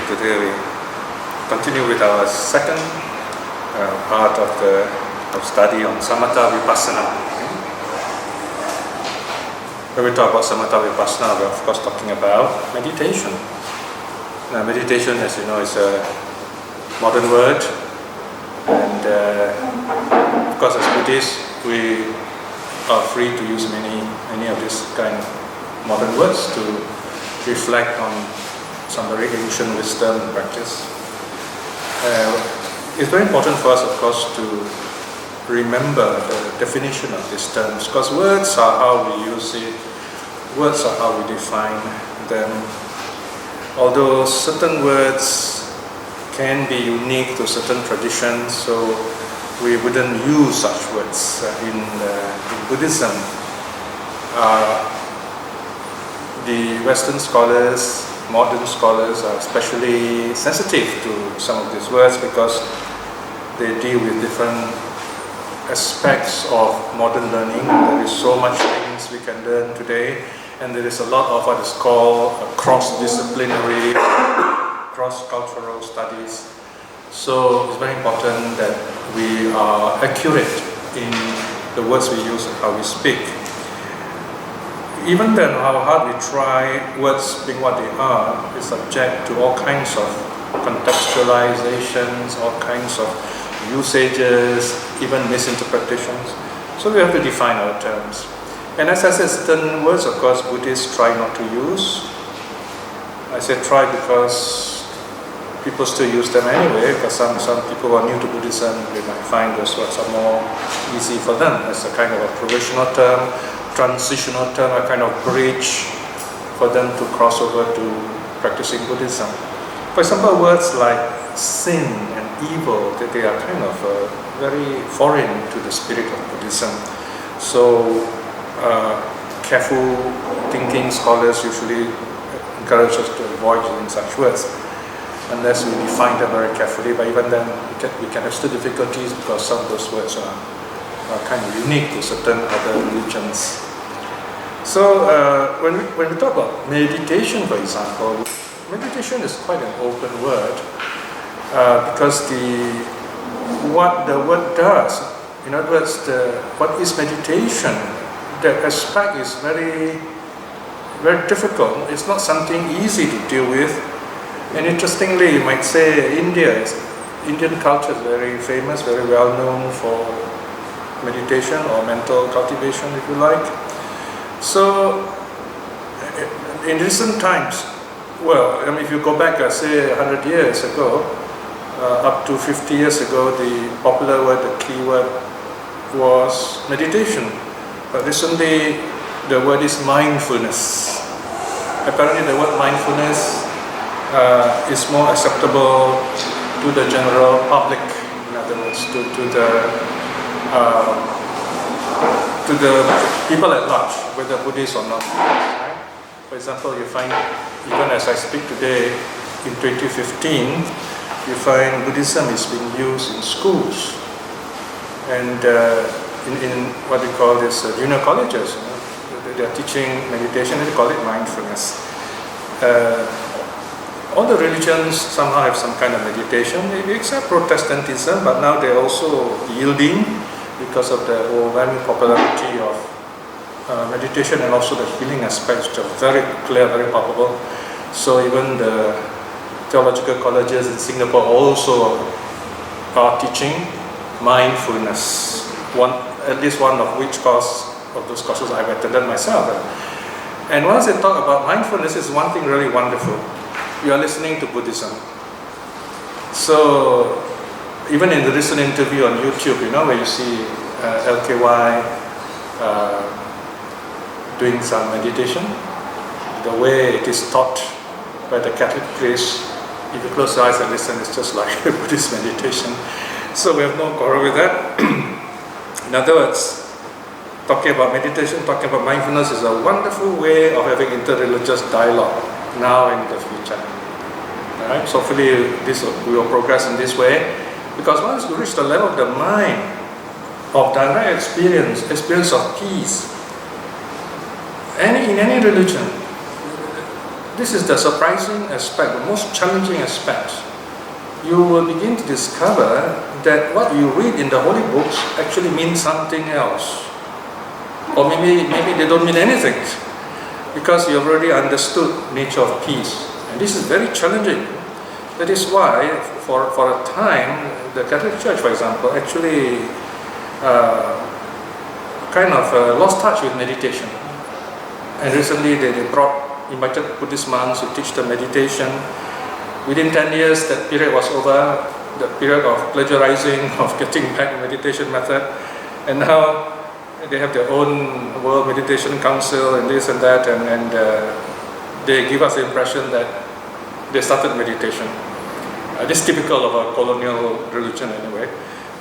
Okay, today we continue with our second part of study on Samatha Vipassana. When we talk about Samatha Vipassana, we're of course talking about meditation. Now, meditation, as you know, is a modern word, and of course, as Buddhists, we are free to use many of these kind of modern words to reflect on some very ancient wisdom and practice. It's very important for us, of course, to remember the definition of these terms, because words are how we use it, words are how we define them. Although certain words can be unique to certain traditions, so we wouldn't use such words in Buddhism. The Western scholars, modern scholars, are especially sensitive to some of these words because they deal with different aspects of modern learning. There is so much things we can learn today, and there is a lot of what is called cross-disciplinary, cross-cultural studies. So it's very important that we are accurate in the words we use and how we speak. Even then, how hard we try, words being what they are, is subject to all kinds of contextualizations, all kinds of usages, even misinterpretations. So we have to define our terms. And as I said, certain words, of course, Buddhists try not to use. I say try because people still use them anyway, because some people who are new to Buddhism, they might find those words are more easy for them as a kind of a provisional term, transitional term, a kind of bridge for them to cross over to practicing Buddhism. For example, words like sin and evil, they are kind of very foreign to the spirit of Buddhism. So careful thinking scholars usually encourage us to avoid using such words unless we define them very carefully. But even then, we can have still difficulties because some of those words are kind of unique to certain other religions. So when we talk about meditation, for example, meditation is quite an open word because what the word does, in other words, what is meditation, the aspect is very, very difficult. It's not something easy to deal with. And interestingly, you might say Indian culture is very famous, very well known for meditation or mental cultivation, if you like. So, in recent times, well, I mean, if you go back, say 100 years ago, up to 50 years ago, the popular word, the key word was meditation. But recently, the word is mindfulness. Apparently, the word mindfulness is more acceptable to the general public, in other words, to the people at large, whether Buddhists or not. Right? For example, you find, even as I speak today, in 2015, you find Buddhism is being used in schools and in what we call this junior colleges. They are teaching meditation, and they call it mindfulness. All the religions somehow have some kind of meditation, maybe except Protestantism, but now they're also yielding because of the overwhelming popularity of meditation and also the healing aspects, which are very clear, very palpable. So even the theological colleges in Singapore also are teaching mindfulness. At least one of which course of those courses I've attended myself. And once they talk about mindfulness, is one thing really wonderful. You are listening to Buddhism. So even in the recent interview on YouTube, where you see LKY doing some meditation, the way it is taught by the Catholic priest, if you close your eyes and listen, it's just like Buddhist meditation. So we have no quarrel with that. In other words, talking about meditation, talking about mindfulness is a wonderful way of having interreligious dialogue now and in the future. Alright, so hopefully we will progress in this way, because once you reach the level of the mind, of direct experience of peace, in any religion, this is the surprising aspect, the most challenging aspect. You will begin to discover that what you read in the holy books actually means something else. Or maybe they don't mean anything, because you have already understood nature of peace. And this is very challenging. That is why, for a time, the Catholic Church, for example, actually lost touch with meditation. And recently they invited Buddhist monks to teach the meditation. Within 10 years, that period was over, the period of plagiarizing, of getting back meditation method. And now they have their own World Meditation Council and this and that, and they give us the impression that they started meditation. This is typical of a colonial religion anyway.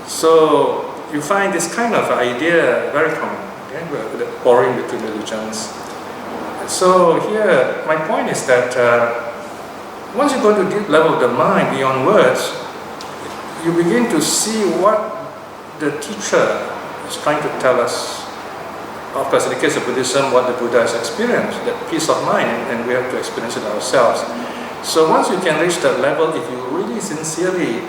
So you find this kind of idea very common, okay? The warring between religions. So here, my point is that once you go to deep level of the mind beyond words, you begin to see what the teacher is trying to tell us. Of course, in the case of Buddhism, what the Buddha has experienced, that peace of mind, and we have to experience it ourselves. So once you can reach that level, if you really sincerely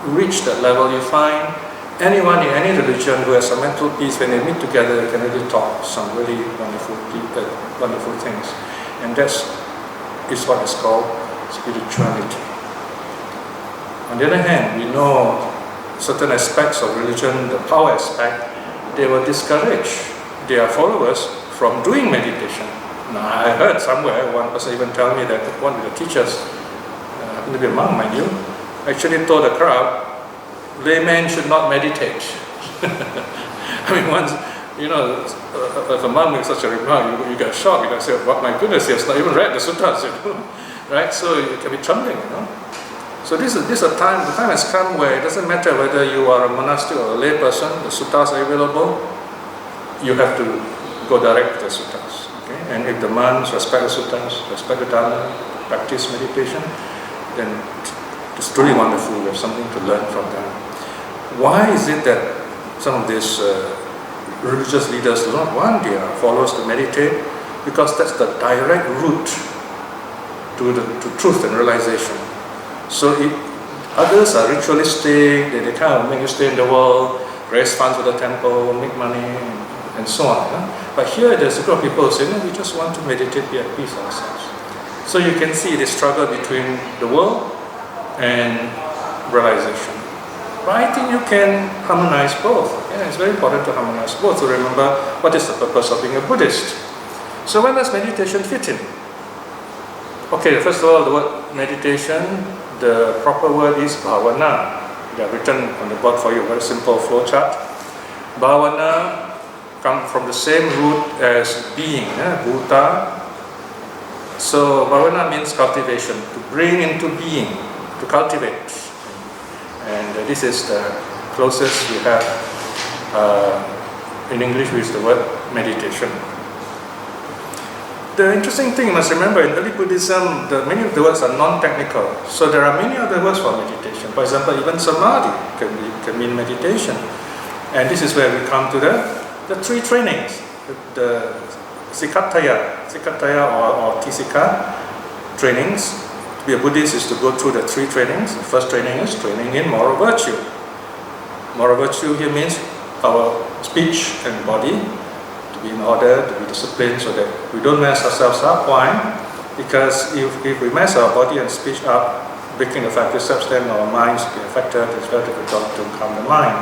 reach that level, you find anyone in any religion who has a mental peace, when they meet together, they can really talk some really wonderful things. And that is what is called spirituality. On the other hand, we know certain aspects of religion, the power aspect, they will discourage their followers from doing meditation. Now, I heard somewhere, one person even tell me that one of the teachers, happened to be a monk, mind you, actually told the crowd, laymen should not meditate. I mean, once, if a monk makes such a remark, you get shocked, you can say, oh, my goodness, he has not even read the suttas, right? So you can be trembling, So this is a time, the time has come where it doesn't matter whether you are a monastic or a lay person, the suttas are available, you have to go direct to the suttas. Okay? And if the monks respect the suttas, respect the Dharma, practice meditation, then it's truly wonderful. We have something to learn from them. Why is it that some of these religious leaders do not want their followers to meditate? Because that's the direct route to truth and realization. So if others are ritualistic, they kind of make you stay in the world, raise funds for the temple, make money, and so on. But here there's a group of people who say, no, we just want to meditate, be at peace ourselves. So you can see the struggle between the world and realization. But I think you can harmonize both. Yeah, it's very important to harmonize both, to remember what is the purpose of being a Buddhist. So when does meditation fit in? Okay, first of all, the word meditation, the proper word is bhavana. They are written on the board for you, very simple flow chart. Bhavana come from the same root as being, bhuta. So bhavana means cultivation, to bring into being, to cultivate. And this is the closest we have in English with the word meditation. The interesting thing you must remember, in early Buddhism, many of the words are non-technical. So there are many other words for meditation. For example, even samadhi can mean meditation. And this is where we come to the three trainings, the sikataya or tisika trainings. To be a Buddhist is to go through the three trainings. The first training is training in moral virtue. Moral virtue here means our speech and body to be in order, to be disciplined, so that we don't mess ourselves up. Why? Because if we mess our body and speech up, breaking the five precepts, then our minds will be affected. It's very difficult to calm the mind,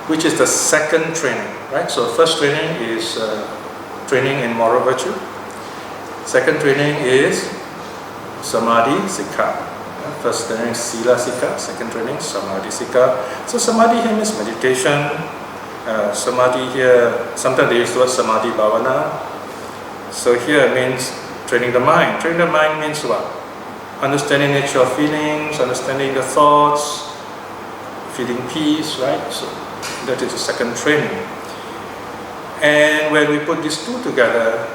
which is the second training, right? So first training is training in moral virtue. Second training is samadhi sikha. First training is sila sikha. Second training samadhi sikha. So samadhi here means meditation. Samadhi here, sometimes they use the word samadhi bhavana. So here it means training the mind. Training the mind means what? Understanding nature of feelings, understanding the thoughts, feeling peace, right? So that is the second training. And when we put these two together,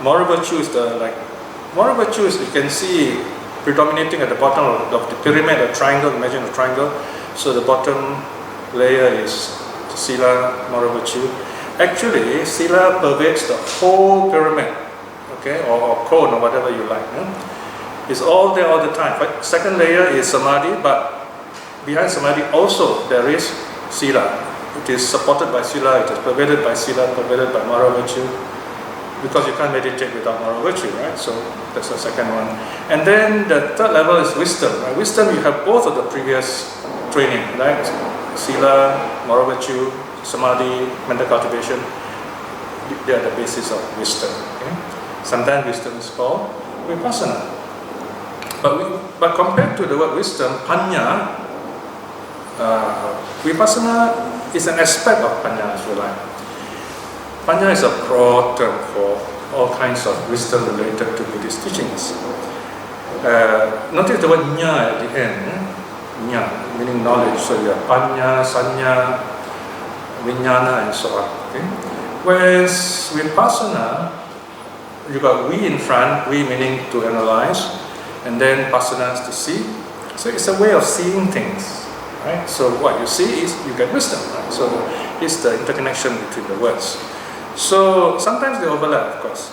moral virtue is moral virtue is, you can see predominating at the bottom of the pyramid, a triangle, imagine a triangle. So the bottom layer is sila, moral virtue. Actually, sila pervades the whole pyramid, okay, or cone or whatever you like. It's all there all the time. But second layer is samadhi, but behind samadhi also there is sila. It is supported by sila, it is pervaded by sila, pervaded by moral virtue. Because you can't meditate without moral virtue, right? So that's the second one. And then the third level is wisdom. Right? Wisdom, you have both of the previous training, right? Sila, moral virtue, samadhi, mental cultivation. They are the basis of wisdom. Okay? Sometimes wisdom is called vipassana. But compared to the word wisdom, panya, vipassana is an aspect of panya, if you like. Panya is a broad term for all kinds of wisdom related to Buddhist teachings. Notice the word nya at the end. Nya, meaning knowledge. So you have panya, sanya, vijnana, and so on. Okay? Whereas vipassana, you got we in front, we meaning to analyze, and then pasana is to see. So it's a way of seeing things. Right? So what you see is you get wisdom. Right? So it's the interconnection between the words. So sometimes they overlap, of course.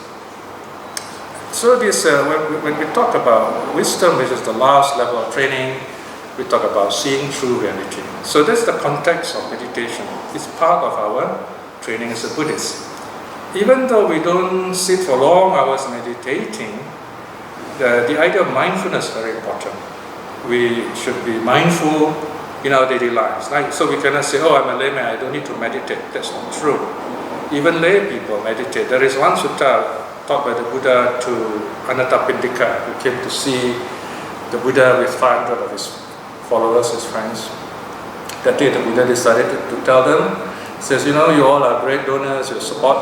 So this, when we talk about wisdom, which is the last level of training, we talk about seeing through reality. So that's the context of meditation. It's part of our training as a Buddhist. Even though we don't sit for long hours meditating, the idea of mindfulness is very important. We should be mindful in our daily lives. Like, so we cannot say, oh, I'm a layman, I don't need to meditate. That's not true. Even lay people meditate. There is one sutta taught by the Buddha to Anathapindika, who came to see the Buddha with 500 of his followers, his friends. That day the Buddha decided to tell them, says, you know, you all are great donors, you support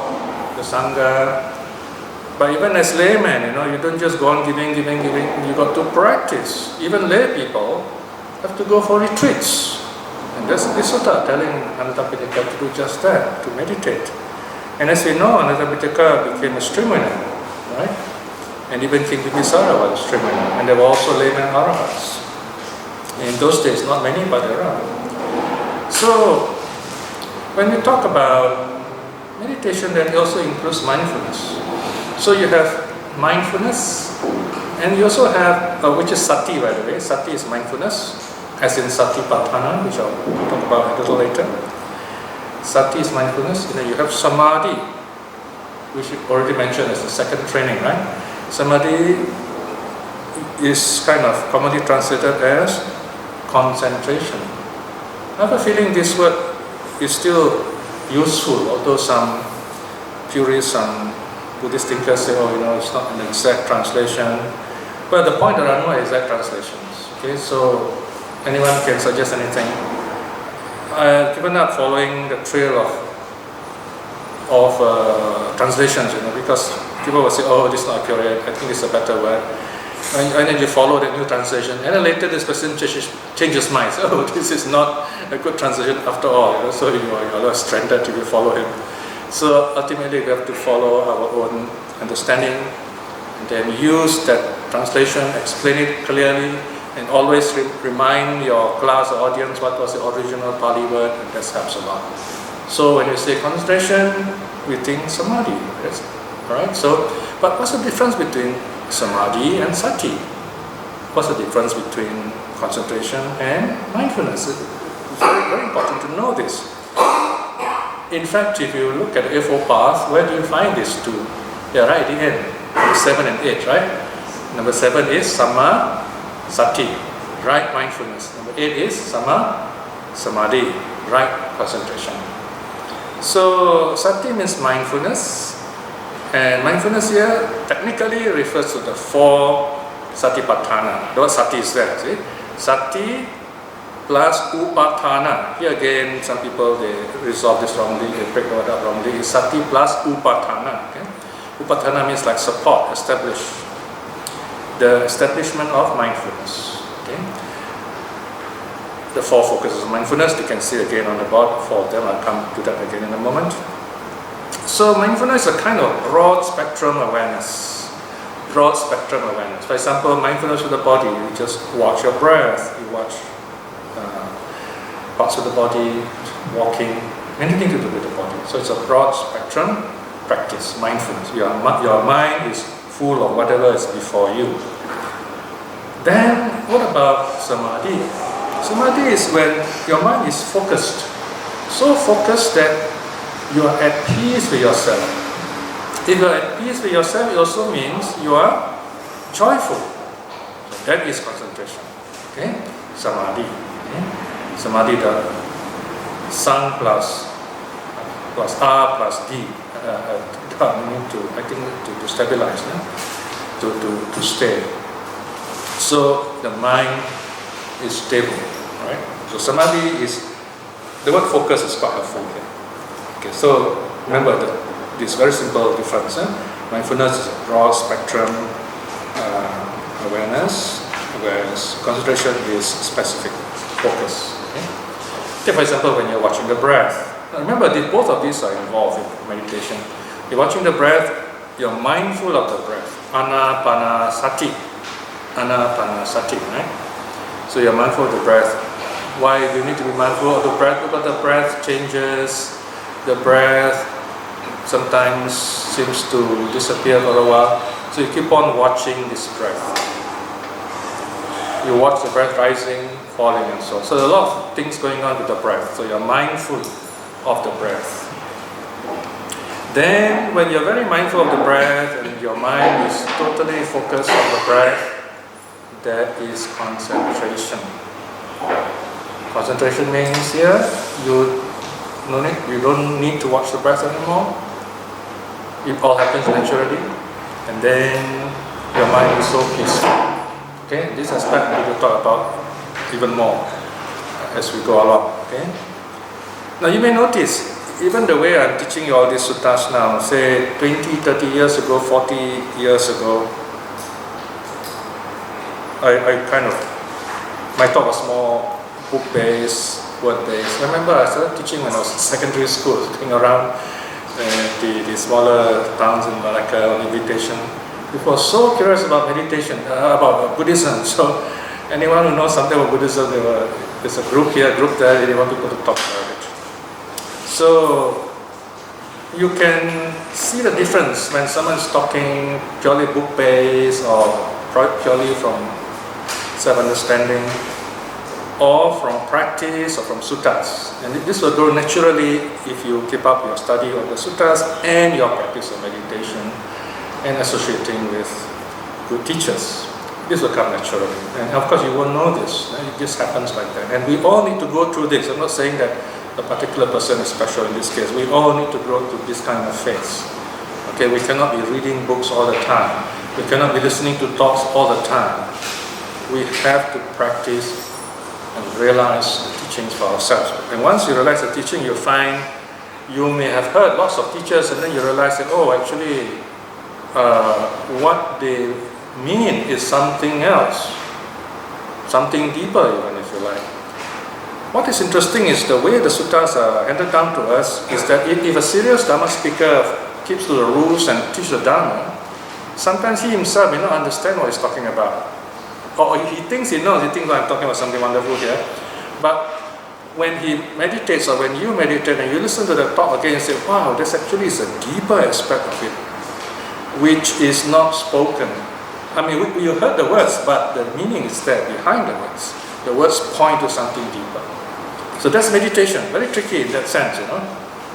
the Sangha. But even as laymen, you know, you don't just go on giving. You got to practice. Even lay people have to go for retreats. And that's this sutta telling Anathapindika to do just that, to meditate. And as we know, Anathapindika became a streamliner, right? And even King Bimbisara was a streamliner. And there were also layman arahats. In those days, not many, but there are. So, when we talk about meditation, then it also includes mindfulness. So you have mindfulness, and you also have, which is sati, by the way. Sati is mindfulness, as in satipatthana, which I'll talk about a little later. Sati is mindfulness, and then you have samadhi, which you already mentioned as the second training, right? Samadhi is kind of commonly translated as concentration. I have a feeling this word is still useful, although some purists, some Buddhist thinkers say, oh, you know, it's not an exact translation. But the point that I know is exact translations. Okay, so anyone can suggest anything. I've given up following the trail of translations, you know, because people will say, oh, this is not accurate, I think it's a better word. And then you follow the new translation, and then later this person changes minds. Oh, this is not a good translation after all, you know, so you're stranded if you follow him. So ultimately we have to follow our own understanding, and then use that translation, explain it clearly, and always remind your class or audience what was the original Pali word, and that helps a lot. So when you say concentration, we think samadhi. Yes? Alright, so, but what's the difference between samadhi and sati? What's the difference between concentration and mindfulness? It's very, very important to know this. In fact, if you look at the Eightfold Path, where do you find these two? Yeah, right at the end. Number 7 and 8, right? Number 7 is Sama Sati, right mindfulness. Number 8 is Sama Samadhi, right concentration. So Sati means mindfulness, and mindfulness here technically refers to the 4 Satipatthana. The word Sati is there, see? Sati plus Upatthana. Here again, some people, they resolve this wrongly, they break the word up wrongly. It's Sati plus Upatthana. Okay? Upatthana means like support, establish. The establishment of mindfulness. Okay? The 4 focuses of mindfulness, you can see again on the board, 4 of them, I'll come to that again in a moment. So mindfulness is a kind of broad spectrum awareness. Broad spectrum awareness. For example, mindfulness with the body, you just watch your breath, you watch parts of the body, walking, anything to do with the body. So it's a broad spectrum practice, mindfulness. Your mind is full of whatever is before you. Then what about samadhi? Samadhi is when your mind is focused, so focused that you are at peace with yourself. If you are at peace with yourself, it also means you are joyful. So that is concentration. Okay? Samadhi. Okay? Samadhi, the Sang plus R plus D. To stabilize, to stay. So the mind is stable, right? So samadhi is, the word focus is quite helpful here. Okay, so remember this very simple difference. Mindfulness is a broad spectrum awareness, whereas concentration is specific focus. Okay? Take for example when you're watching the breath. Now remember, both of these are involved in meditation. You're watching the breath, you're mindful of the breath. Anapanasati, right? So you're mindful of the breath. Why do you need to be mindful of the breath? Because the breath changes. The breath sometimes seems to disappear for a while. So you keep on watching this breath. You watch the breath rising, falling, and so on. So there are a lot of things going on with the breath. So you're mindful of the breath. Then when you're very mindful of the breath and your mind is totally focused on the breath, that is concentration. Concentration means here you don't need to watch the breath anymore. It all happens naturally, and then your mind is so peaceful. Okay, this aspect we will talk about even more as we go along. Okay. Now you may notice, even the way I'm teaching you all these suttas now, say 20, 30 years ago, 40 years ago, my talk was more book-based, word-based. I remember I started teaching when I was in secondary school, going around the smaller towns in Malacca on meditation. People were so curious about meditation, about Buddhism. So anyone who knows something about Buddhism, there's a group here, a group there, they want people to talk about it. So you can see the difference when someone's talking purely book-based or purely from self-understanding, or from practice or from suttas. And this will grow naturally if you keep up your study of the suttas and your practice of meditation and associating with good teachers. This will come naturally. And of course you won't know this. It just happens like that. And we all need to go through this. I'm not saying that a particular person is special in this case. We all need to grow to this kind of phase. Okay, we cannot be reading books all the time. We cannot be listening to talks all the time. We have to practice and realize the teachings for ourselves. And once you realize the teaching, you find you may have heard lots of teachers, and then you realize that, actually, what they mean is something else, something deeper even, if you like. What is interesting is the way the suttas are handed down to us is that if a serious Dhamma speaker keeps to the rules and teaches the Dhamma, sometimes he himself may not understand what he's talking about. Or he thinks he knows, he thinks I'm talking about something wonderful here. But when he meditates, or when you meditate and you listen to the talk again and say, wow, this actually is a deeper aspect of it, which is not spoken. I mean, you heard the words, but the meaning is there behind the words. The words point to something deeper. So that's meditation, very tricky in that sense,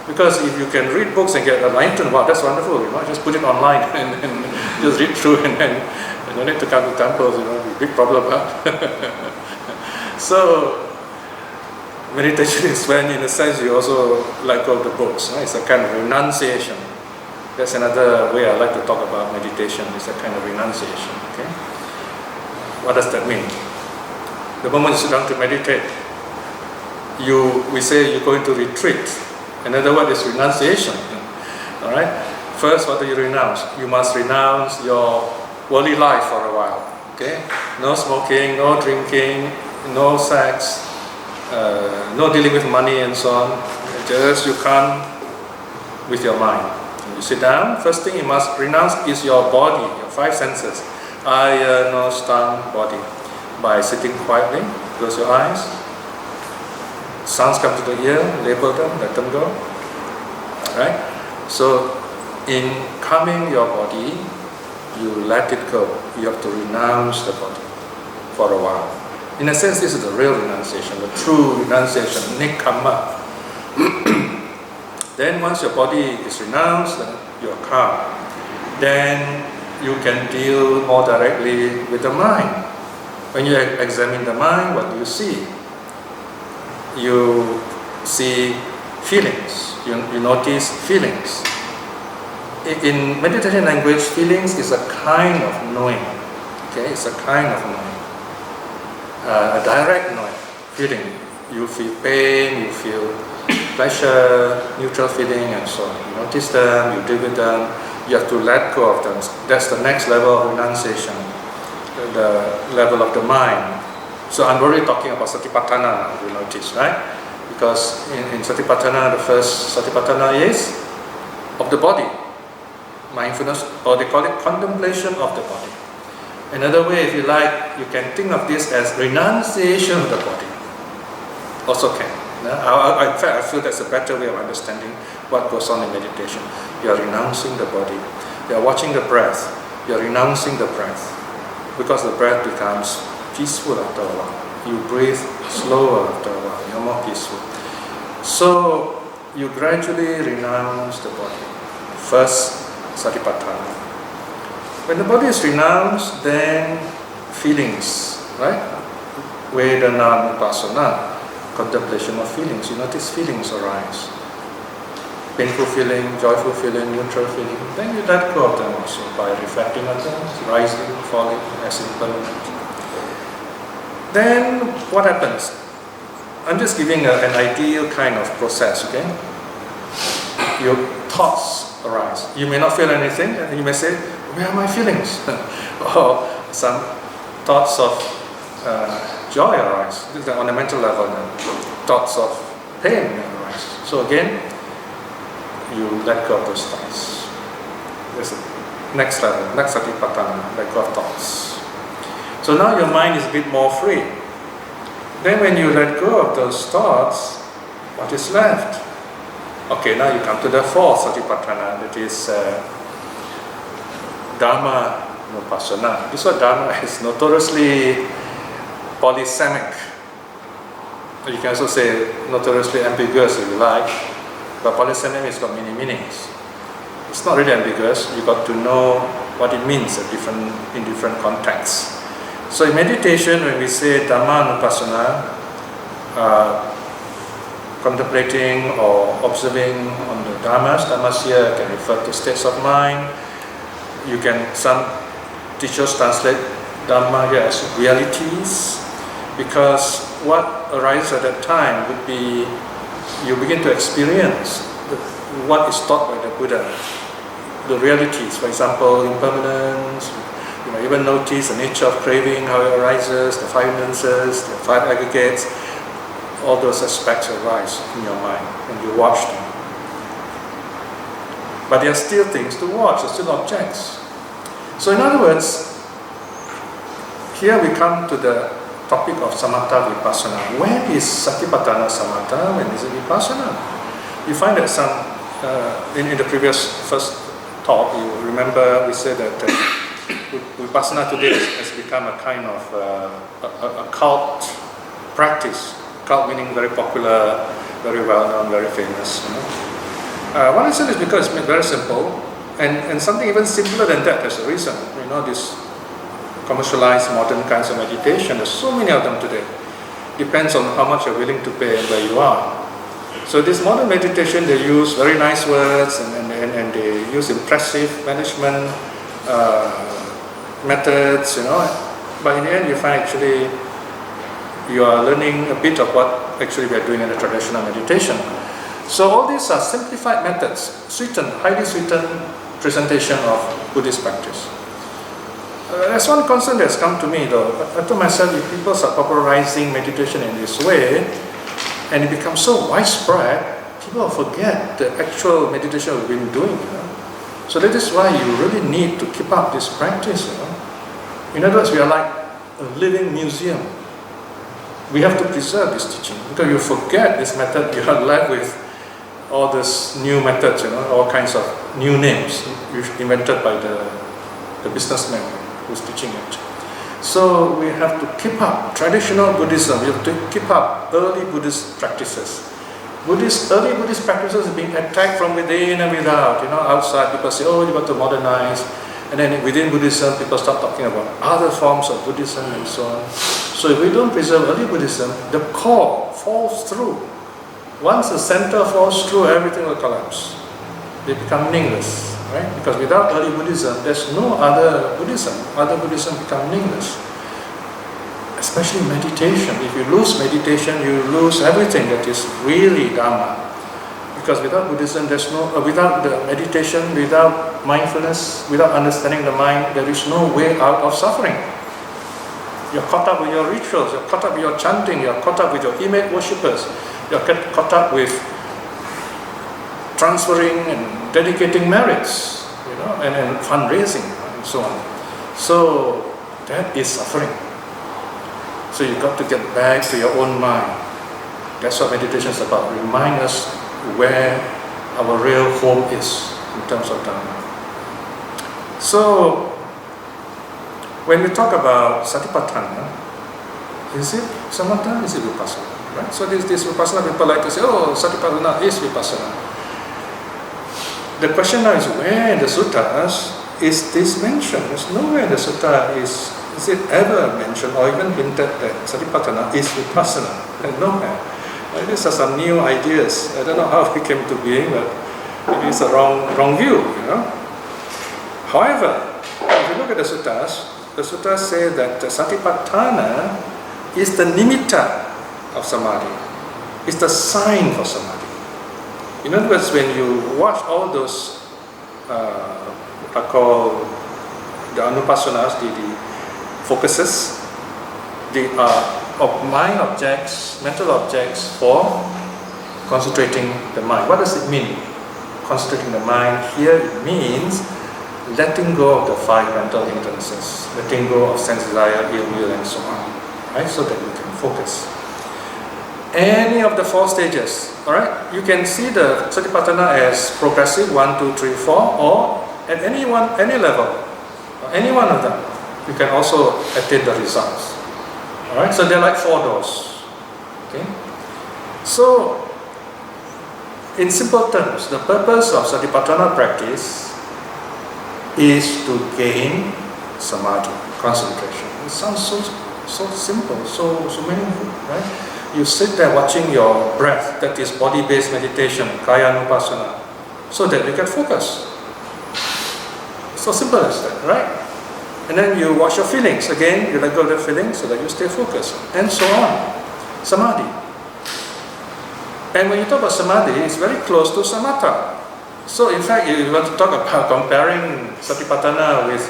Because if you can read books and get enlightened, wow, that's wonderful, just put it online and just read through and then you don't need to come to temples, big problem, huh? So, meditation is when, in a sense, you also let go of the books. It's a kind of renunciation. That's another way I like to talk about meditation, it's a kind of renunciation, okay? What does that mean? The moment you sit down to meditate, we say you're going to retreat. Another word is renunciation. All right? First, what do you renounce? You must renounce your worldly life for a while. Okay? No smoking, no drinking, no sex, no dealing with money and so on. Just you come with your mind. When you sit down, first thing you must renounce is your body, your five senses. Eye, nose, tongue, body. By sitting quietly, close your eyes. Sounds come to the ear, label them, let them go. Right? So, in calming your body, you let it go. You have to renounce the body. for a while. In a sense, this is the real renunciation, the true renunciation, nikkhamma. Then once your body is renounced, you're calm. Then you can deal more directly with the mind. When you examine the mind, what do you see? You see feelings. You notice feelings. In meditation language, feelings is a kind of knowing. Okay, it's a kind of knowing. A direct knowing, feeling. You feel pain, you feel pleasure, neutral feeling, and so on. You notice them, you deal with them, you have to let go of them. That's the next level of renunciation, the level of the mind. So I'm already talking about Satipatthana now, you notice, right? Because in Satipatthana, the first Satipatthana is of the body. Mindfulness, or they call it contemplation of the body. Another way, if you like, you can think of this as renunciation of the body. Also can. In fact, I feel that's a better way of understanding what goes on in meditation. You are renouncing the body. You are watching the breath. You are renouncing the breath. Because the breath becomes peaceful after a while. You breathe slower after a while. You're more peaceful. So, you gradually renounce the body. First, Satipatthana. When the body is renounced, then feelings, right? Vedana Vipassana, contemplation of feelings. You notice feelings arise. Painful feeling, joyful feeling, neutral feeling. Then you let go of them also by reflecting on them, rising, falling as impermanent. Then what happens? I'm just giving an ideal kind of process, okay? Your thoughts arise. You may not feel anything, and you may say, where are my feelings? Or some thoughts of joy arise. On a mental level, thoughts of pain arise. So again, you let go of those thoughts. There's a next level, next Satipatthana, let go of thoughts. So now your mind is a bit more free. Then when you let go of those thoughts, what is left? Okay, now you come to the fourth Satipatthana, that is Dhamma Vipassana. This word Dhamma is notoriously polysemic. You can also say notoriously ambiguous if you like, but polysemic has got many meanings. It's not really ambiguous, you got to know what it means in different contexts. So in meditation, when we say Dhamma Vipassana, contemplating or observing on the Dhammas. Dhammas here can refer to states of mind. Some teachers translate Dhamma here as realities, because what arises at that time would be, you begin to experience what is taught by the Buddha, the realities, for example, impermanence. You might even notice the nature of craving, how it arises, the five hindrances, the five aggregates. All those aspects arise in your mind and you watch them. But there are still things to watch, there are still objects. So in other words, here we come to the topic of Samatha Vipassana. When is Satipatthana Samatha? When is it Vipassana? You find that in the previous first talk, you remember we said that Vipassana today has become a kind of a cult practice. Cult meaning very popular, very well known, very famous. One reason is because it's very simple, and something even simpler than that. There's a reason. This commercialized modern kinds of meditation. There's so many of them today. Depends on how much you're willing to pay and where you are. So this modern meditation, they use very nice words and they use impressive management methods. But in the end, you find actually you are learning a bit of what actually we are doing in the traditional meditation. So all these are simplified methods, highly sweetened presentation of Buddhist practice. There's one concern that's come to me though. I told myself, if people start popularizing meditation in this way, and it becomes so widespread, people will forget the actual meditation we've been doing. So that is why you really need to keep up this practice. In other words, we are like a living museum. We have to preserve this teaching, because you forget this method, you are left with all these new methods, all kinds of new names invented by the businessman who's teaching it. So we have to keep up traditional Buddhism, we have to keep up early Buddhist practices. Early Buddhist practices are being attacked from within and without. Outside people say, oh, you got to modernize. And then within Buddhism, people start talking about other forms of Buddhism and so on. So if we don't preserve early Buddhism, the core falls through. Once the center falls through, everything will collapse. They become meaningless, right? Because without early Buddhism, there's no other Buddhism. Other Buddhism become meaningless. Especially meditation. If you lose meditation, you lose everything that is really Dharma. Because without Buddhism, without the meditation, without mindfulness, without understanding the mind, there is no way out of suffering. You're caught up with your rituals, you're caught up with your chanting, you're caught up with your image worshippers, you're caught up with transferring and dedicating merits, and fundraising and so on. So that is suffering. So you've got to get back to your own mind. That's what meditation is about. Remind us where our real home is in terms of Dharma. So when we talk about Satipatthana, is it Samatha? Is it Vipassana? Right? So this Vipassana, people like to say, oh, Satipatthana is Vipassana. The question now is, where in the suttas is this mentioned? There's nowhere in the sutta is it ever mentioned or even hinted that Satipatthana is Vipassana? And nowhere. These are some new ideas. I don't know how it came to being, but maybe it's a wrong view, However, if you look at the suttas say that Satipatthana is the nimitta of samadhi. It's the sign for samadhi. In other words, when you watch all those are called the anupassanas, the focuses, they are of mind objects, mental objects for concentrating the mind. What does it mean? Concentrating the mind here, it means letting go of the 5 mental hindrances, letting go of sense desire, ill will, and so on, right? So that you can focus. Any of the 4 stages, all right? You can see the Satipatthana as progressive, 1, 2, 3, 4, or at any level, any one of them, you can also attain the results. Alright, so they're like 4 doors. Okay? So, in simple terms, the purpose of Satipatthana practice is to gain samadhi, concentration. It sounds so simple, so meaningful, right? You sit there watching your breath, that is body-based meditation, kaya anupassana, so that you can focus. So simple as that, right? And then you watch your feelings. Again, you let go of the feelings so that you stay focused. And so on. Samadhi. And when you talk about samadhi, it's very close to samatha. So in fact, if you want to talk about comparing Satipatthana with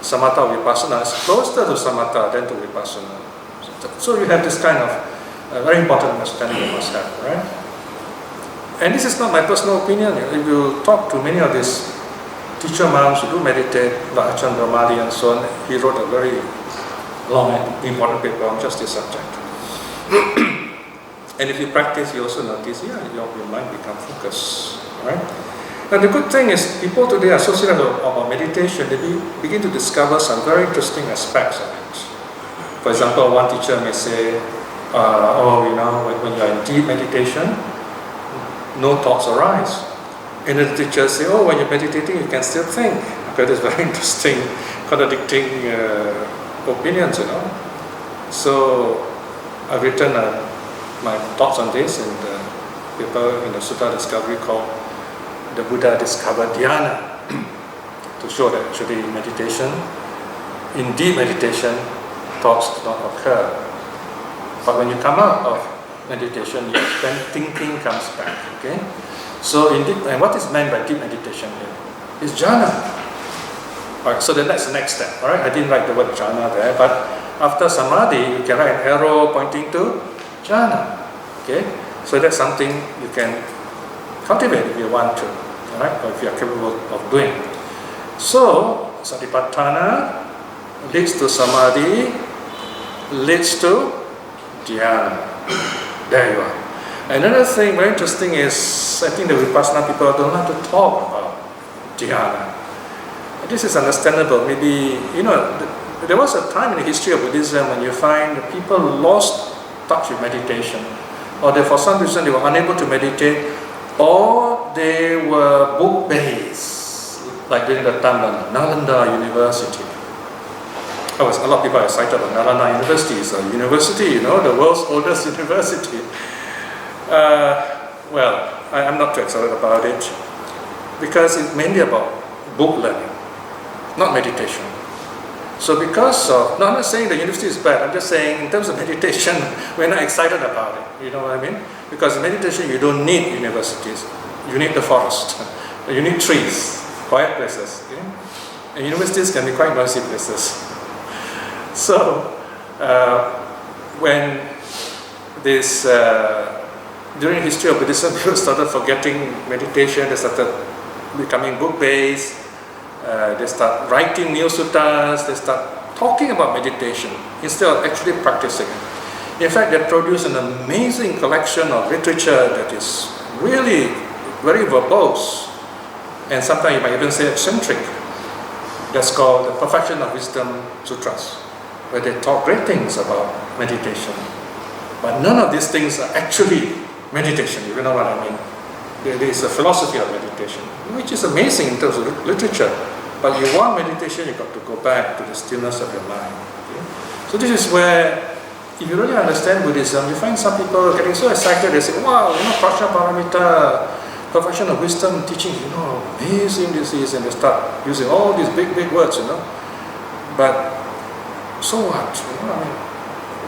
samatha or vipassana, it's closer to samatha than to vipassana. So you have this kind of very important understanding you must have, right? And this is not my personal opinion. If you talk to many of these teacher monks who do meditate, like Ajahn Brahmali and so on, he wrote a very long and important paper on just this subject. And if you practice, you also notice, your mind becomes focused, right? Now the good thing is, people today associated about meditation, they begin to discover some very interesting aspects of it. For example, one teacher may say, when you're in deep meditation, no thoughts arise. And the teacher say, when you're meditating, you can still think. That is very interesting, contradicting opinions, So I've written my thoughts on this in the paper in the Sutta Discovery called The Buddha Discovered Dhyana, to show that actually meditation, in deep meditation, thoughts do not occur. But when you come out of meditation, then thinking comes back, okay? So and what is meant by deep meditation here? It's jhana. Alright, so that's the next step. Alright, I didn't write the word jhana there, but after samadhi, you can write an arrow pointing to jhana. Okay? So that's something you can cultivate if you want to, alright, or if you are capable of doing. So Satipatthana leads to samadhi, leads to dhyana. There you are. Another thing very interesting is, I think the Vipassana people don't like to talk about dhyana. This is understandable. Maybe, there was a time in the history of Buddhism when you find people lost touch with meditation, or for some reason they were unable to meditate, or they were book-based, like during the time of Nalanda University. A lot of people are excited about Nalanda University. It's a university, the world's oldest university. Well, I'm not too excited about it, because it's mainly about book learning, not meditation. So because of, no, I'm not saying the university is bad, I'm just saying in terms of meditation, we're not excited about it, you know what I mean? Because in meditation, you don't need universities, you need the forest, you need trees, quiet places, okay? And universities can be quite noisy places. So, when this, during the history of Buddhism, people started forgetting meditation, they started becoming book-based, they start writing new suttas, they start talking about meditation instead of actually practicing it. In fact, they produce an amazing collection of literature that is really very verbose, and sometimes you might even say eccentric. That's called the Perfection of Wisdom Sutras, where they talk great things about meditation. But none of these things are actually meditation, if you know what I mean. There is a philosophy of meditation, which is amazing in terms of literature. But you want meditation, you've got to go back to the stillness of your mind. Okay? So this is where, if you really understand Buddhism, you find some people getting so excited, they say, wow, Prajnaparamita, perfection of wisdom teaching, amazing this is, and they start using all these big words, But so what?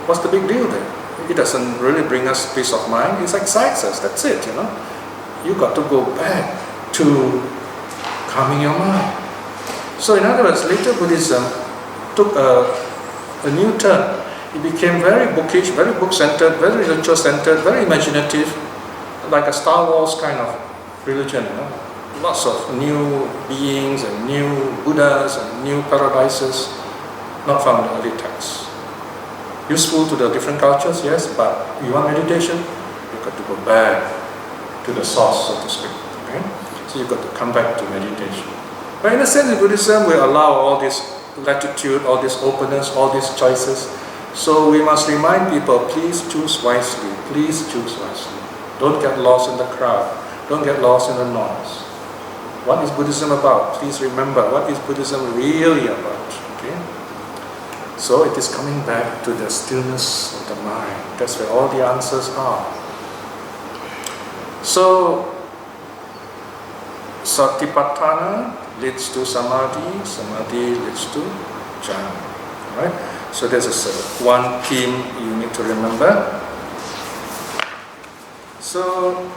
What's the big deal there? It doesn't really bring us peace of mind, it excites us, that's it, You got to go back to calming your mind. So in other words, later Buddhism took a new turn. It became very bookish, very book-centered, very literature-centered, very imaginative, like a Star Wars kind of religion, Lots of new beings and new Buddhas and new paradises, not found in the early texts. Useful to the different cultures, yes, but you want meditation, you've got to go back to the source, so to speak. Okay? So you've got to come back to meditation. But in a sense, in Buddhism, we allow all this latitude, all this openness, all these choices. So we must remind people, please choose wisely, please choose wisely. Don't get lost in the crowd, don't get lost in the noise. What is Buddhism about? Please remember, what is Buddhism really about? Okay? So it is coming back to the stillness of the mind. That's where all the answers are. So, Satipatthana leads to Samadhi, Samadhi leads to Jhana. Right? So this is one theme you need to remember. So,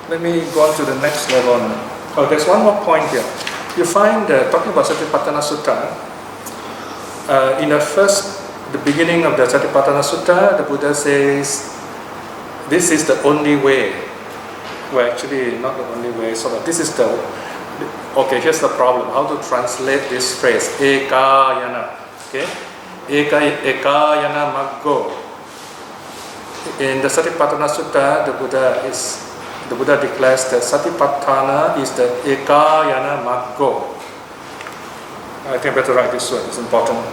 let me go on to the next level now. Oh, there's one more point here. You find, talking about Satipatthana Sutta, in the beginning of the Satipatthana Sutta, the Buddha says, this is the only way. Well, actually, not the only way. So this is okay, here's the problem. How to translate this phrase, Ekayana. Okay? Ekayana Maggo. In the Satipatthana Sutta, the Buddha declares that Satipatthana is the Ekayana Maggo. I think I better write this word, it's important.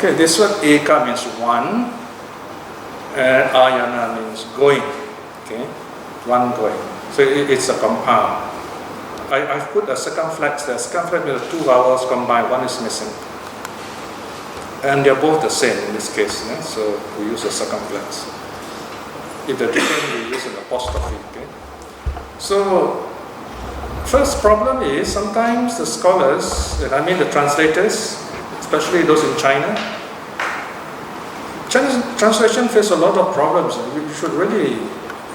Okay, this word eka means one, and ayana means going. Okay, one going. So it's a compound. I've put a circumflex there. Circumflex means two vowels combined, one is missing. And they're both the same in this case, yeah? So we use a circumflex. If they're different, we use an apostrophe. Okay? So, first problem is sometimes the scholars, the translators, especially those in China, Chinese translation face a lot of problems. You should really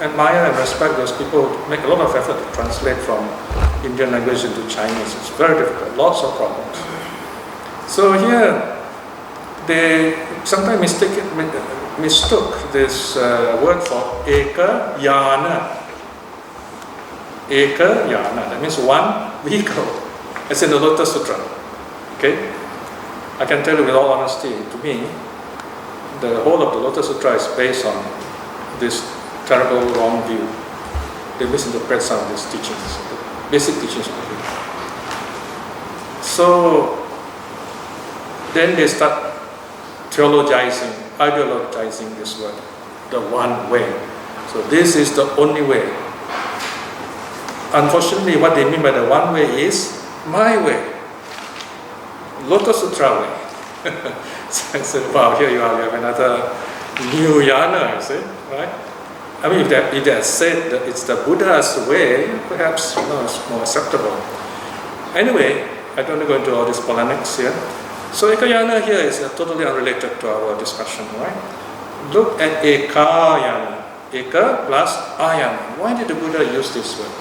admire and respect those people who make a lot of effort to translate from Indian language into Chinese. It's very difficult, lots of problems. So here, they sometimes mistook this word for Eka Yana. Eka Yana, that means one vehicle, as in the Lotus Sutra. Okay? I can tell you with all honesty, to me, the whole of the Lotus Sutra is based on this terrible wrong view. They misinterpret some of these teachings, the basic teachings of the Buddha. So then they start theologizing, ideologizing this word, the one way. So this is the only way. Unfortunately, what they mean by the one way is my way, Lotus Sutra way. So I said, wow, here you are, you have another new yana, you see, right? I mean, if they had said that it's the Buddha's way, perhaps it's more acceptable. Anyway, I don't go into all these polemics here. So Ekayana here is totally unrelated to our discussion, right? Look at Ekayana. Eka plus Ayana. Why did the Buddha use this word?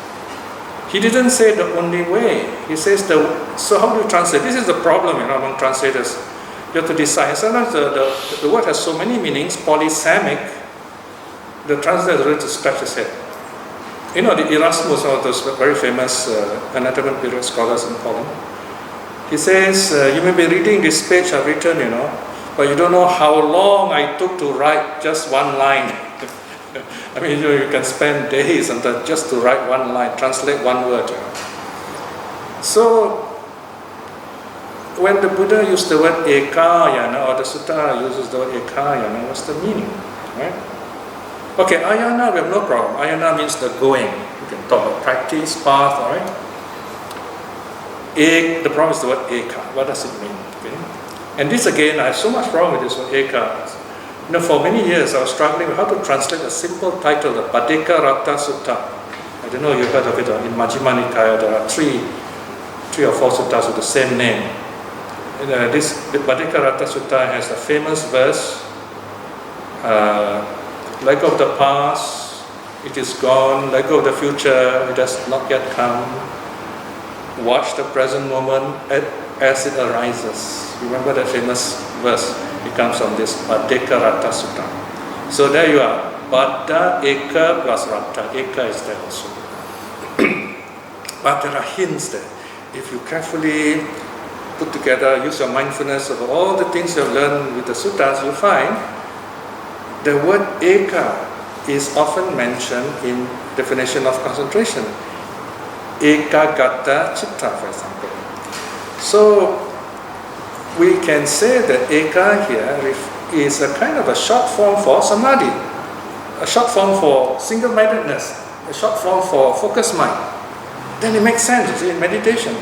He didn't say the only way. He says so how do you translate? This is the problem among translators. You have to decide. Sometimes the word has so many meanings, polysemic, the translator really to scratch his head. The Erasmus, one of those very famous Enlightenment period scholars in Poland, he says, you may be reading this page I've written, but you don't know how long I took to write just one line. I mean, you can spend days sometimes just to write one line, translate one word. So, when the Buddha used the word ekayana, or the sutta uses the word ekayana, what's the meaning? Right? Okay, ayana, we have no problem. Ayana means the going. You can talk about practice, path, alright? The problem is the word eka. What does it mean? Okay? And this again, I have so much problem with this word eka. For many years I was struggling with how to translate a simple title, the Padeka Ratta Sutta. I don't know if you've heard of it. In Majjhima Nikaya there are three or four suttas with the same name. And, the Padeka Ratta Sutta has a famous verse, let go of the past, it is gone, let go of the future, it has not yet come. Watch the present moment as it arises. Remember that famous verse? It comes from this Padeka Ratta Sutta. So there you are. Pada Eka plus Ratta. Eka is there also. But there are hints there. If you carefully put together, use your mindfulness of all the things you have learned with the suttas, you find the word Eka is often mentioned in definition of concentration. Ekagata Chitta, for example. So we can say that Eka here is a kind of a short form for samadhi, a short form for single-mindedness, a short form for focused mind. Then it makes sense, in meditation,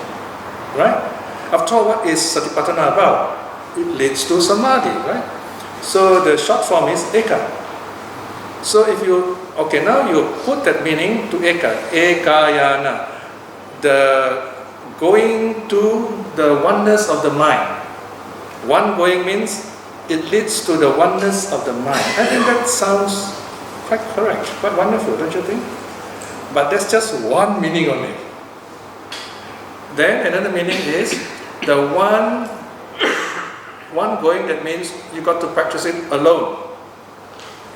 right? After all, what is Satipatthana about? It leads to samadhi, right? So the short form is Eka. So if now you put that meaning to Eka, Ekayana, the going to the oneness of the mind. One going means it leads to the oneness of the mind. I think that sounds quite correct, quite wonderful, don't you think? But that's just one meaning only. Then another meaning is the one going, that means you got to practice it alone.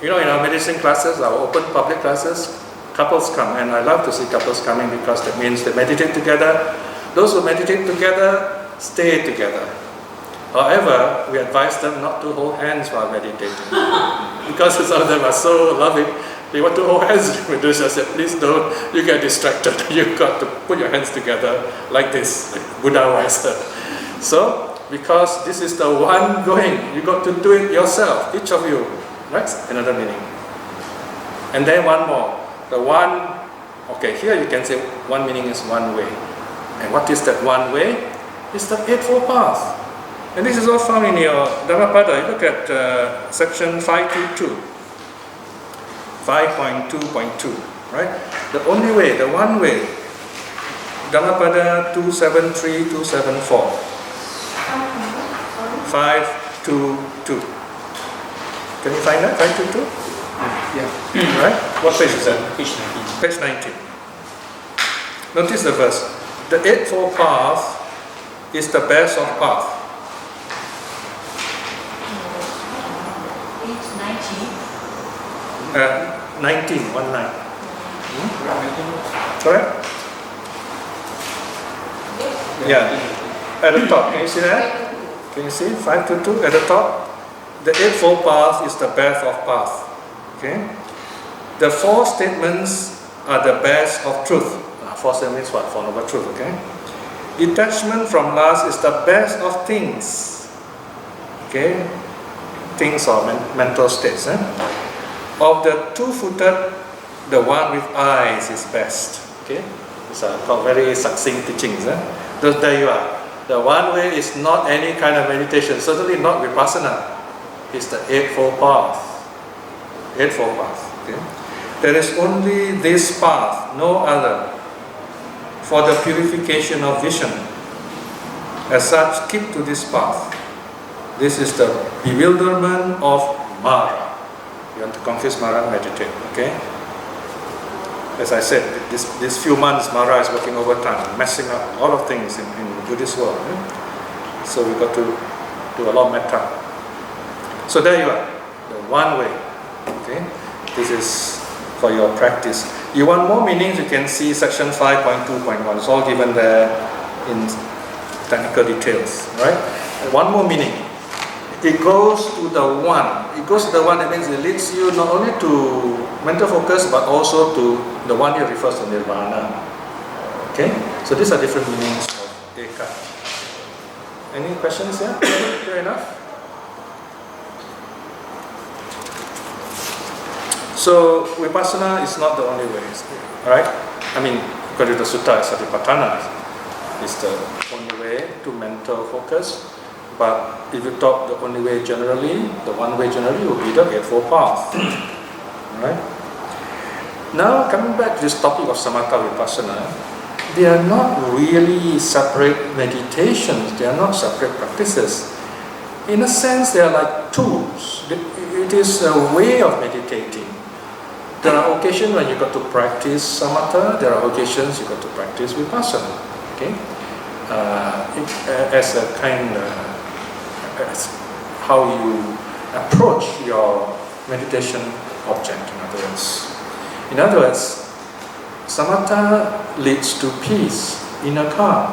In our medicine classes, our open public classes, couples come, and I love to see couples coming because that means they meditate together. Those who meditate together, stay together. However, we advise them not to hold hands while meditating. Because some of them are so loving, they want to hold hands with this. I said, please don't, you get distracted. You've got to put your hands together like this, Buddha-wise. So, because this is the one going, you got to do it yourself, each of you. Right? Another meaning. And then one more. The one, here you can say one meaning is one way. And what is that one way? It's the Eightfold Path. And this is all found in your Dhammapada. You look at section 5.2. 5.2.2, right? The only way, the one way. Dhammapada 273, 274. 5.2.2. Can you find that? 5.2.2? Yeah. Right? What page is that? Page 19. Page 19. Notice the verse. The Eightfold Path is the best of path. Page 19. Correct? Yeah. At the top, can you see that? Can you see? 522 at the top. The Eightfold Path is the best of path. Okay? The four statements are the best of truth. Four statements what? Four noble truth, okay? Detachment from lust is the best of things. Okay? Things or mental states. Of the two-footed, the one with eyes is best. Okay? These are called very succinct teachings. There you are. The one way is not any kind of meditation, certainly not Vipassana. It's the Eightfold Path. Eightfold Path. Okay? There is only this path, no other, for the purification of vision. As such, keep to this path. This is the bewilderment of Mara. You want to confuse Mara, meditate, okay? As I said, these few months Mara is working overtime, messing up a lot of things in the Buddhist world. So we got to do a lot of metta. So there you are, the one way. Okay? This is for your practice. You want more meanings, you can see section 5.2.1. It's all given there in technical details. Right? One more meaning. It goes to the one. It goes to the one, that means it leads you not only to mental focus but also to the one here refers to nirvana. Okay? So these are different meanings of eka. Any questions here? Clear enough? So Vipassana is not the only way, right? I mean, according to the sutta, Satipatthana is the only way to mental focus. But if you talk the only way generally, the one way generally will be the Eightfold Path. Right? Now, coming back to this topic of Samatha Vipassana, they are not really separate meditations, they are not separate practices. In a sense, they are like tools. It is a way of meditating. There are occasions when you got to practice Samatha, there are occasions you got to practice Vipassana. Okay? As a kind of how you approach your meditation object, in other words. In other words, Samatha leads to peace, inner calm.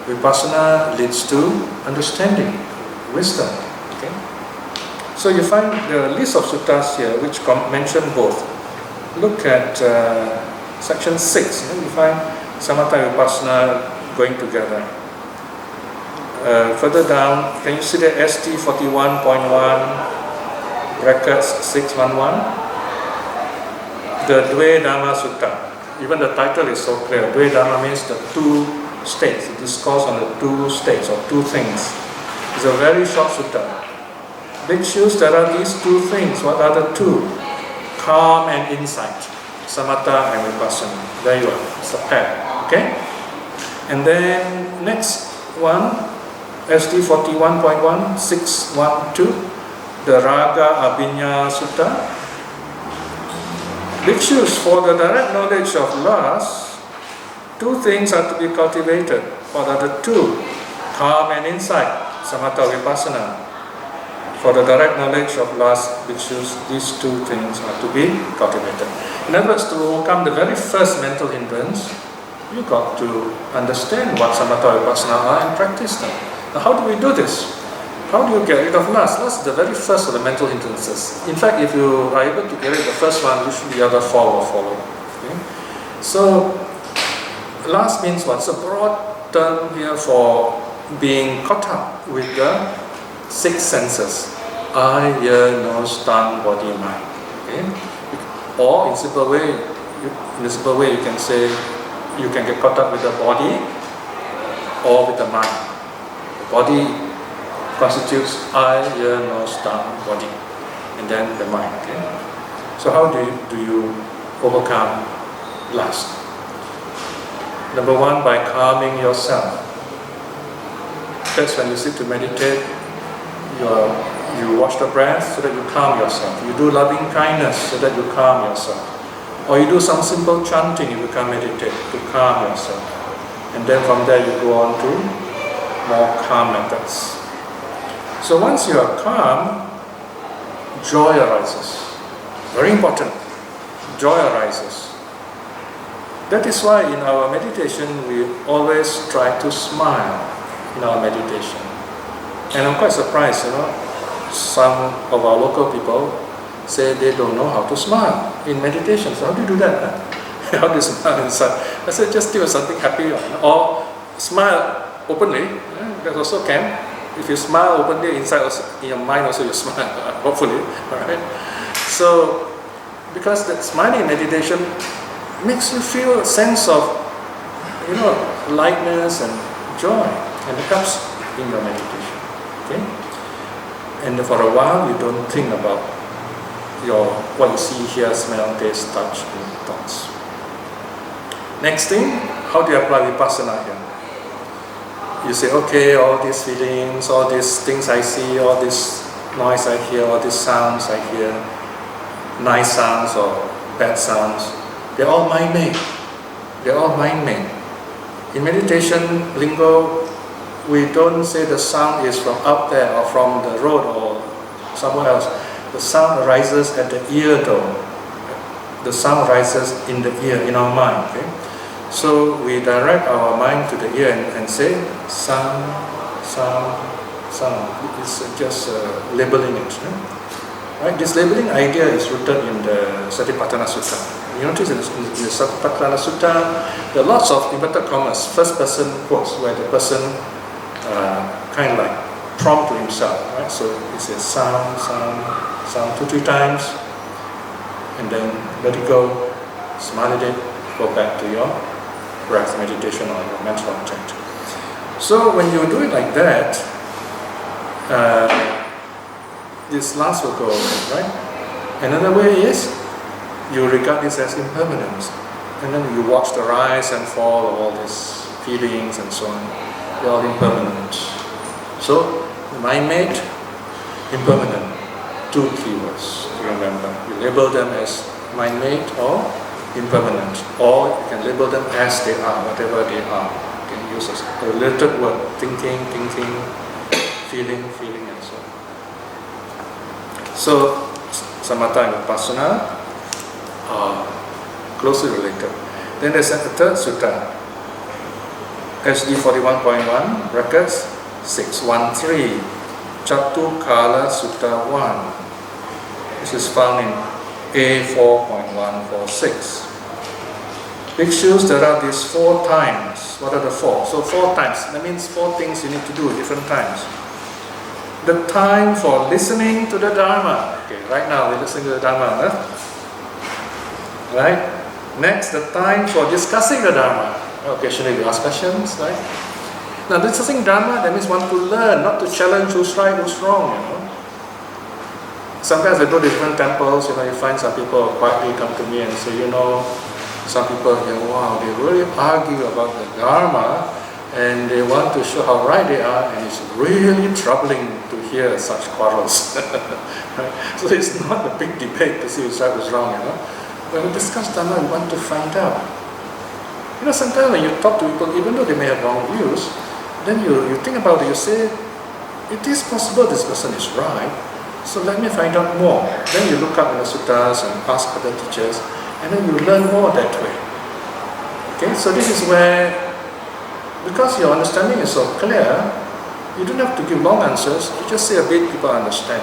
Vipassana leads to understanding, wisdom. Okay? So you find the list of suttas here which mention both. Look at section 6. You find Samatha and Vipassana going together. Further down, can you see the ST 41.1 brackets 611? The Dve Dhamma Sutta. Even the title is so clear. Dve Dhamma means the two states. It discourse on the two states or two things. It's a very short sutta. Bhikshus, there are these two things. What are the two? Calm and insight. Samatha and Vipassana. There you are. It's a pair. Okay? And then next one. SD 41.1, 612, the Raga Abhinya Sutta. Bhikshus, for the direct knowledge of lust, two things are to be cultivated. What are the two? Calm and insight, Samatha Vipassana. For the direct knowledge of lust, Bhikshus, these two things are to be cultivated. In other words, to overcome the very first mental hindrance, you got to understand what Samatha Vipassana are and practice them. Now, how do we do this? How do you get rid of lust? Lust is the very first of the mental hindrances. In fact, if you are able to get rid of the first one, usually the other four will follow. Okay? So, lust means what? It's a broad term here for being caught up with the six senses. Eye, ear, nose, tongue, body, mind. Okay? Or in a simple way, you can say you can get caught up with the body or with the mind. Body constitutes eye, ear, nose, tongue, body, and then the mind. Okay? So how do you overcome lust? Number one, by calming yourself. That's when you sit to meditate. You watch the breath so that you calm yourself. You do loving kindness so that you calm yourself. Or you do some simple chanting if you can't meditate to calm yourself. And then from there you go on to more calm methods. So once you are calm, joy arises. Very important. Joy arises. That is why in our meditation we always try to smile in our meditation. And I'm quite surprised, some of our local people say they don't know how to smile in meditation. So how do you do that? How do you smile inside? I said just think of something happy or smile openly. That also can. If you smile openly inside, also, in your mind also you smile, hopefully. Alright. So because that smiling meditation makes you feel a sense of lightness and joy, and it comes in your meditation. Okay? And for a while you don't think about what you see, hear, smell, taste, touch, and thoughts. Next thing, how do you apply Vipassana here? You say, okay, all these feelings, all these things I see, all this noise I hear, all these sounds I hear, nice sounds or bad sounds, they're all mind-made. They're all mind-made. In meditation lingo, we don't say the sound is from up there or from the road or somewhere else. The sound arises at the ear dome. The sound rises in the ear, in our mind. Okay? So we direct our mind to the ear and say sound, sound, sound. It's just labeling it. Right? This labeling idea is rooted in the Satipatthana Sutta. You notice in the Satipatthana Sutta, there are lots of inverted commas, first person quotes, where the person kind of like prompt to himself. Right? So he says sound, sound, sound 2-3 times, and then let it go, smile at it, go back to your breath meditation or your mental object. So when you do it like that, this last will go away, right? Another way is you regard this as impermanence, and then you watch the rise and fall of all these feelings and so on. They're all impermanent. So mind-made, impermanent, 2 keywords to remember. You label them as mind-made or impermanent, or you can label them as they are, whatever they are. You can use a related word, thinking, feeling, and so on. So Samatha and Vipassana are closely related. Then there's a third sutta, SD 41.1, brackets 613, Chatu Kala Sutta 1. This is found in A4.146. Bhikshus, there are these 4 times. What are the 4? So 4 times, that means 4 things you need to do at different times. The time for listening to the Dharma. Okay, right now we're listening to the Dharma. Right? Next, the time for discussing the Dharma. Occasionally we ask questions, right? Now discussing Dharma, that means want to learn, not to challenge who's right, who's wrong, Sometimes I go to different temples, you find some people quietly come to me and say, some people here, wow, they really argue about the Dharma and they want to show how right they are, and it's really troubling to hear such quarrels. Right? So it's not a big debate to see who's right, who's wrong, When we discuss Dharma, we want to find out. Sometimes when you talk to people, even though they may have wrong views, then you think about it, you say, it is possible this person is right, so let me find out more. Then you look up in the suttas and ask other teachers, and then you learn more that way. Okay, so this is where, because your understanding is so clear, you don't have to give long answers, you just say a bit, people understand.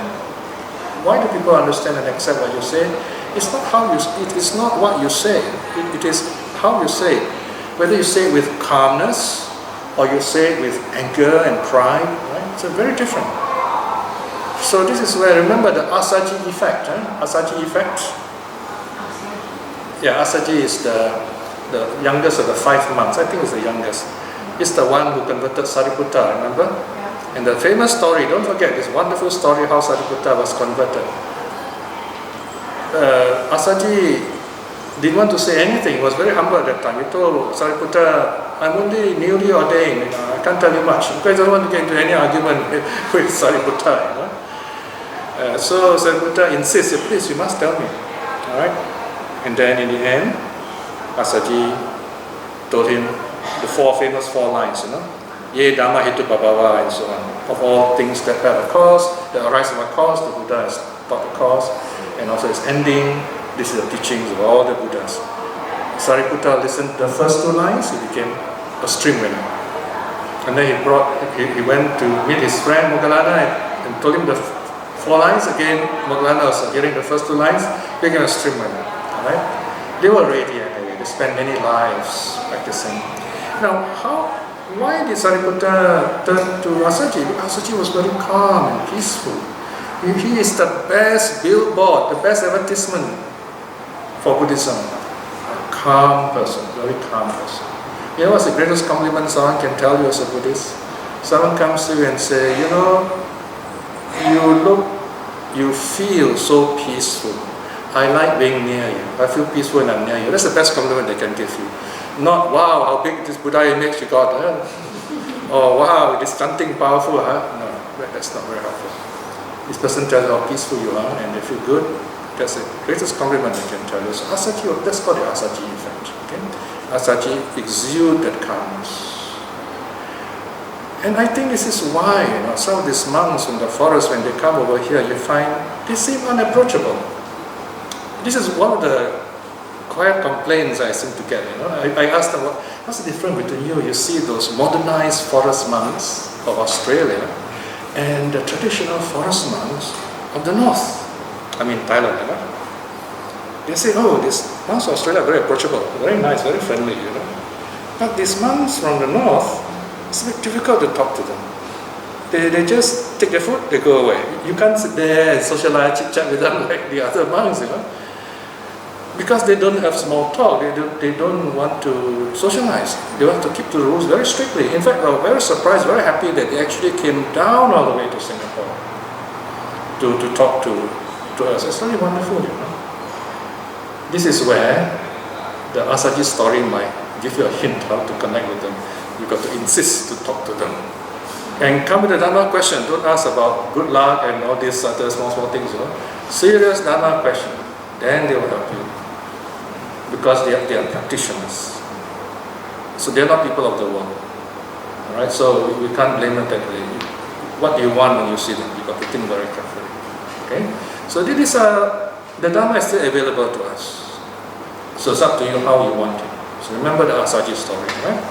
Why do people understand and accept what you say? It's not it is not what you say, it is how you say it. Whether you say it with calmness, or you say it with anger and pride, right? It's very different. So this is where, remember the Asaji effect, Asaji effect? Yeah, Asaji is the youngest of the 5 months, I think it's the youngest. It's the one who converted Sariputta, remember? Yeah. And the famous story, don't forget this wonderful story how Sariputta was converted. Asaji didn't want to say anything, he was very humble at that time. He told Sariputta, I'm only newly ordained, I can't tell you much. Because I don't want to get into any argument with Sariputta. So Sariputta insists, please, you must tell me. Alright? And then in the end, Asaji told him the the famous four lines, Ye Dhamma Hitu Bhava and so on. Of all things that have a cause, that arise from a cause, the Buddha has taught the cause, and also its ending. This is the teachings of all the Buddhas. Sariputta listened to the first two lines, he became a stream winner. And then he went to meet his friend Moggallana and told him the four lines. Again, Moggallana was hearing the first two lines, became a stream winner. Alright? They were ready anyway, they spent many lives practicing. Now, why did Sariputta turn to Asaji? Because Asaji was very calm and peaceful. He is the best billboard, the best advertisement for Buddhism. A calm person, very calm person. You know what's the greatest compliment someone can tell you as a Buddhist? Someone comes to you and say, you feel so peaceful. I like being near you. I feel peaceful when I'm near you. That's the best compliment they can give you. Not, wow, how big this Buddha image you got, or wow, this chanting powerful, No, that's not very helpful. This person tells you how peaceful you are and they feel good. That's the greatest compliment they can tell you. So Asaji, that's called the Asaji effect. Okay? Asaji exude that calmness. And I think this is why some of these monks from the forest, when they come over here, you find they seem unapproachable. This is one of the quiet complaints I seem to get. I asked them, what's the difference between you? You see those modernized forest monks of Australia and the traditional forest monks of the north. I mean Thailand. They say, these monks of Australia are very approachable, very nice, very friendly. But these monks from the north, it's a bit difficult to talk to them. They just take their food, they go away. You can't sit there and socialize, chit-chat with them like the other monks, Because they don't have small talk, they don't want to socialize. They want to keep to the rules very strictly. In fact, we're very surprised, very happy that they actually came down all the way to Singapore to talk to us. It's really wonderful, This is where the Asaji story might give you a hint how to connect with them. You've got to insist to talk to them. And come with a Dharma question. Don't ask about good luck and all these other small things. Serious Dharma question. Then they will help you. Because they are practitioners. So they are not people of the world. Alright, so we can't blame them that way. What do you want when you see them? You've got to think very carefully. Okay? So this is the Dharma is still available to us. So it's up to you how you want it. So remember the Asaji story, right?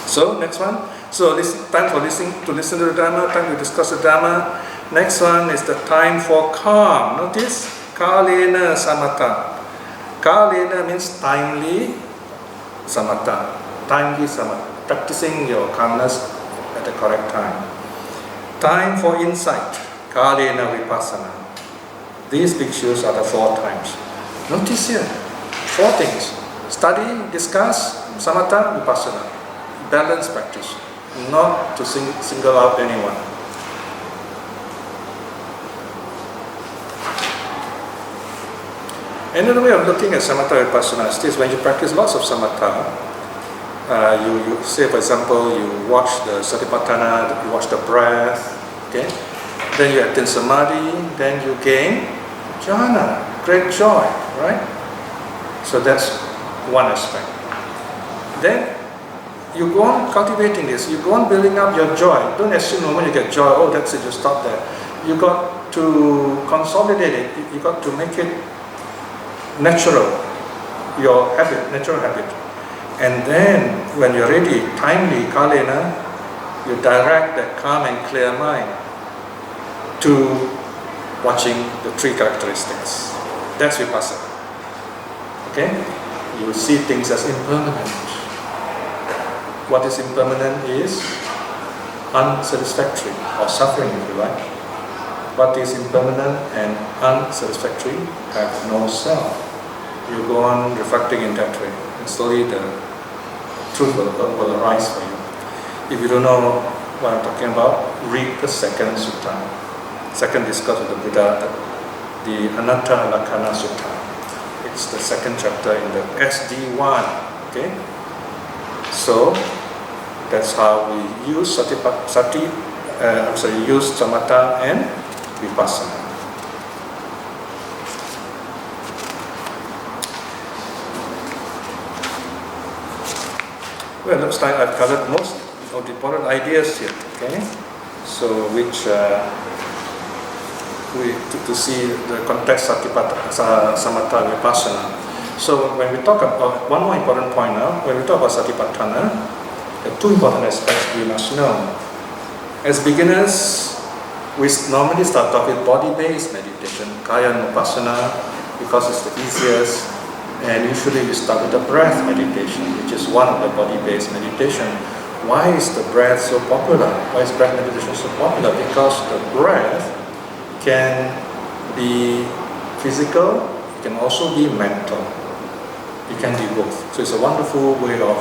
So next one. So this time for listening to the Dharma, time to discuss the Dharma. Next one is the time for calm. Notice, kalena samatha. Kalena means timely samatha. Timely samatha. Practicing your calmness at the correct time. Time for insight. Kalena vipassana. These bhikshus are the 4 times. Notice here, 4 things. Study, discuss, samatha, vipassana. Balanced practice. Not to single out anyone. Another way of looking at samatha vipassana is this: when you practice lots of samatha, you say, for example, you watch the satipatthana, you watch the breath, okay? Then you attain samadhi, then you gain jhana, great joy, right? So that's one aspect. Then you go on cultivating this, you go on building up your joy. Don't assume when you get joy, that's it, you stop there. You got to consolidate it, you got to make it natural, your habit, natural habit. And then when you're ready, timely, kalena, you direct that calm and clear mind to watching the 3 characteristics. That's vipassana. Okay? You see things as impermanent. What is impermanent is unsatisfactory or suffering, if you like. What is impermanent and unsatisfactory have no self. You go on reflecting in that way, and slowly the truth will arise for you. If you don't know what I'm talking about, read the 2nd sutta, 2nd discourse of the Buddha, the Anatta Alakkhana Sutta. It's the 2nd chapter in the SD1. Okay, so that's how we use use samatha and vipassana. Well, looks like I've covered most of the important ideas here. Okay, so which to see the context Samatha Vipassana. So when we talk about one more important point now, when we talk about Satipatthana, there are two important aspects we must know. As beginners, we normally start off with body-based meditation, Kaya Vipassana, because it's the easiest, and usually we start with the breath meditation, which is one of the body-based meditation. Why is the breath so popular? Why is breath meditation so popular? Because the breath can be physical, it can also be mental. It can be both. So it's a wonderful way of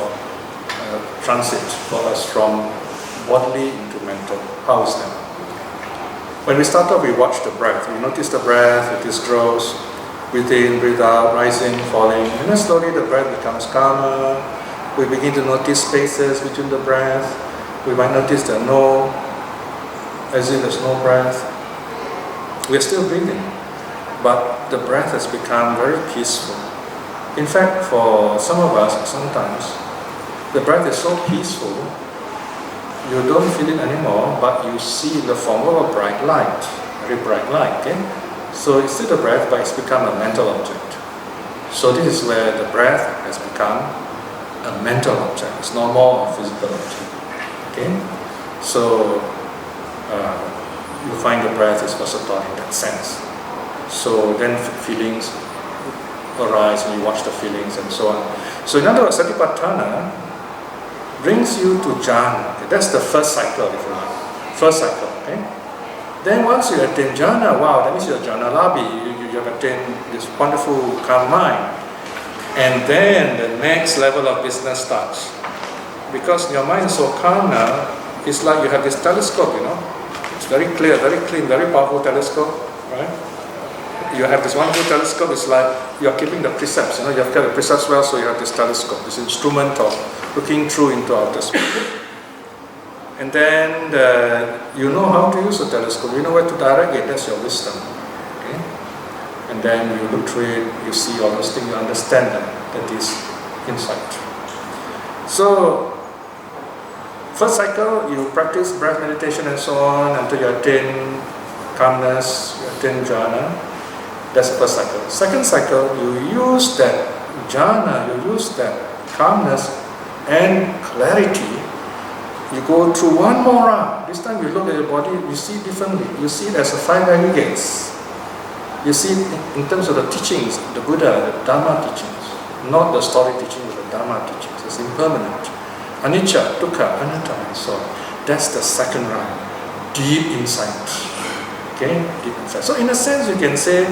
transit for us from bodily into mental. How is that? When we start off, we watch the breath. We notice the breath, it is grows, breathe in, breathe out, rising, falling. And then slowly the breath becomes calmer. We begin to notice spaces between the breath. We might notice there are no, as if there's no breath. We're still breathing, but the breath has become very peaceful. In fact, for some of us, sometimes, the breath is so peaceful, you don't feel it anymore, but you see the form of a bright light, very bright light, okay? So it's still the breath, but it's become a mental object. So this is where the breath has become a mental object. It's no more a physical object, okay? So you find the breath is versatile in that sense. So then feelings arise when you watch the feelings and so on. So in other words, Satipatthana brings you to jhana. Okay, that's the first cycle, if you like. First cycle, okay? Then once you attain jhana, wow, that means you're jhana-labhi. You have attained this wonderful calm mind. And then the next level of business starts. Because your mind is so calm now, it's like you have this telescope, you know. It's very clear, very clean, very powerful telescope, right? You have this wonderful telescope, it's like you're keeping the precepts, you know, you have kept the precepts well, so you have this telescope, this instrument of looking through into outer space. And then you know how to use the telescope, you know where to direct it, that's your wisdom. Okay? And then you look through it, you see all those things, you understand them, that is insight. So, first cycle, you practice breath meditation and so on until you attain calmness, you attain jhana. That's the first cycle. Second cycle, you use that jhana, you use that calmness and clarity. You go through one more round. This time you look at your body, you see it differently. You see it as a five aggregates. You see it in terms of the teachings, the Buddha, the Dharma teachings, not the story teachings, but the Dharma teachings. It's impermanent. Anicca, dukkha, anatta, and so on. That's the second round. Deep insight. Okay? Deep insight. So in a sense, you can say,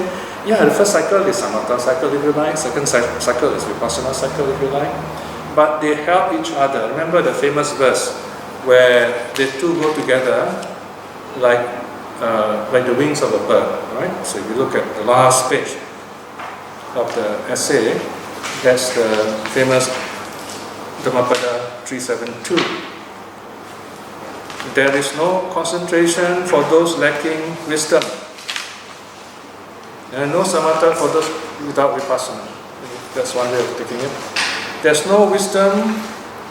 yeah, the first cycle is Samatha cycle, if you like. Second cycle is Vipassana cycle, if you like. But they help each other. Remember the famous verse where the two go together like the wings of a bird, right? So if you look at the last page of the essay, that's the famous Dhammapada 372. There is no concentration for those lacking wisdom. And no samatha for those without vipassana. That's one way of taking it. There's no wisdom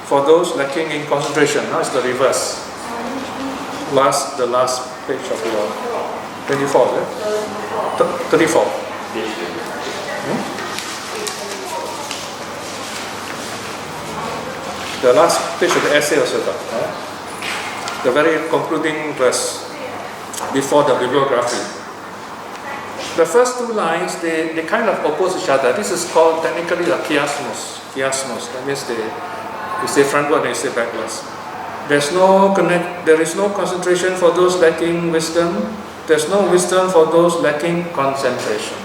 for those lacking in concentration. Now it's the reverse. The last page of your 24, is it? 34. The last page of the essay also, the very concluding verse before the bibliography. The first two lines, they kind of oppose each other. This is called technically the chiasmus. Chiasmus. That means you say frontward and you say backwards. There is no concentration for those lacking wisdom. There's no wisdom for those lacking concentration.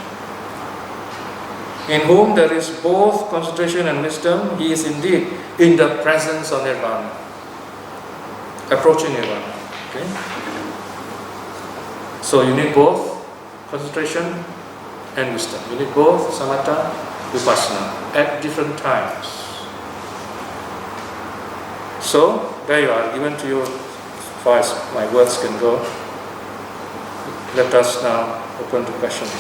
In whom there is both concentration and wisdom, he is indeed in the presence of nirvana. Approaching nirvana. Okay? So you need both concentration and wisdom. You need both samatha, vipassana at different times. So, there you are, given to you as far as my words can go. Let us now open to questions.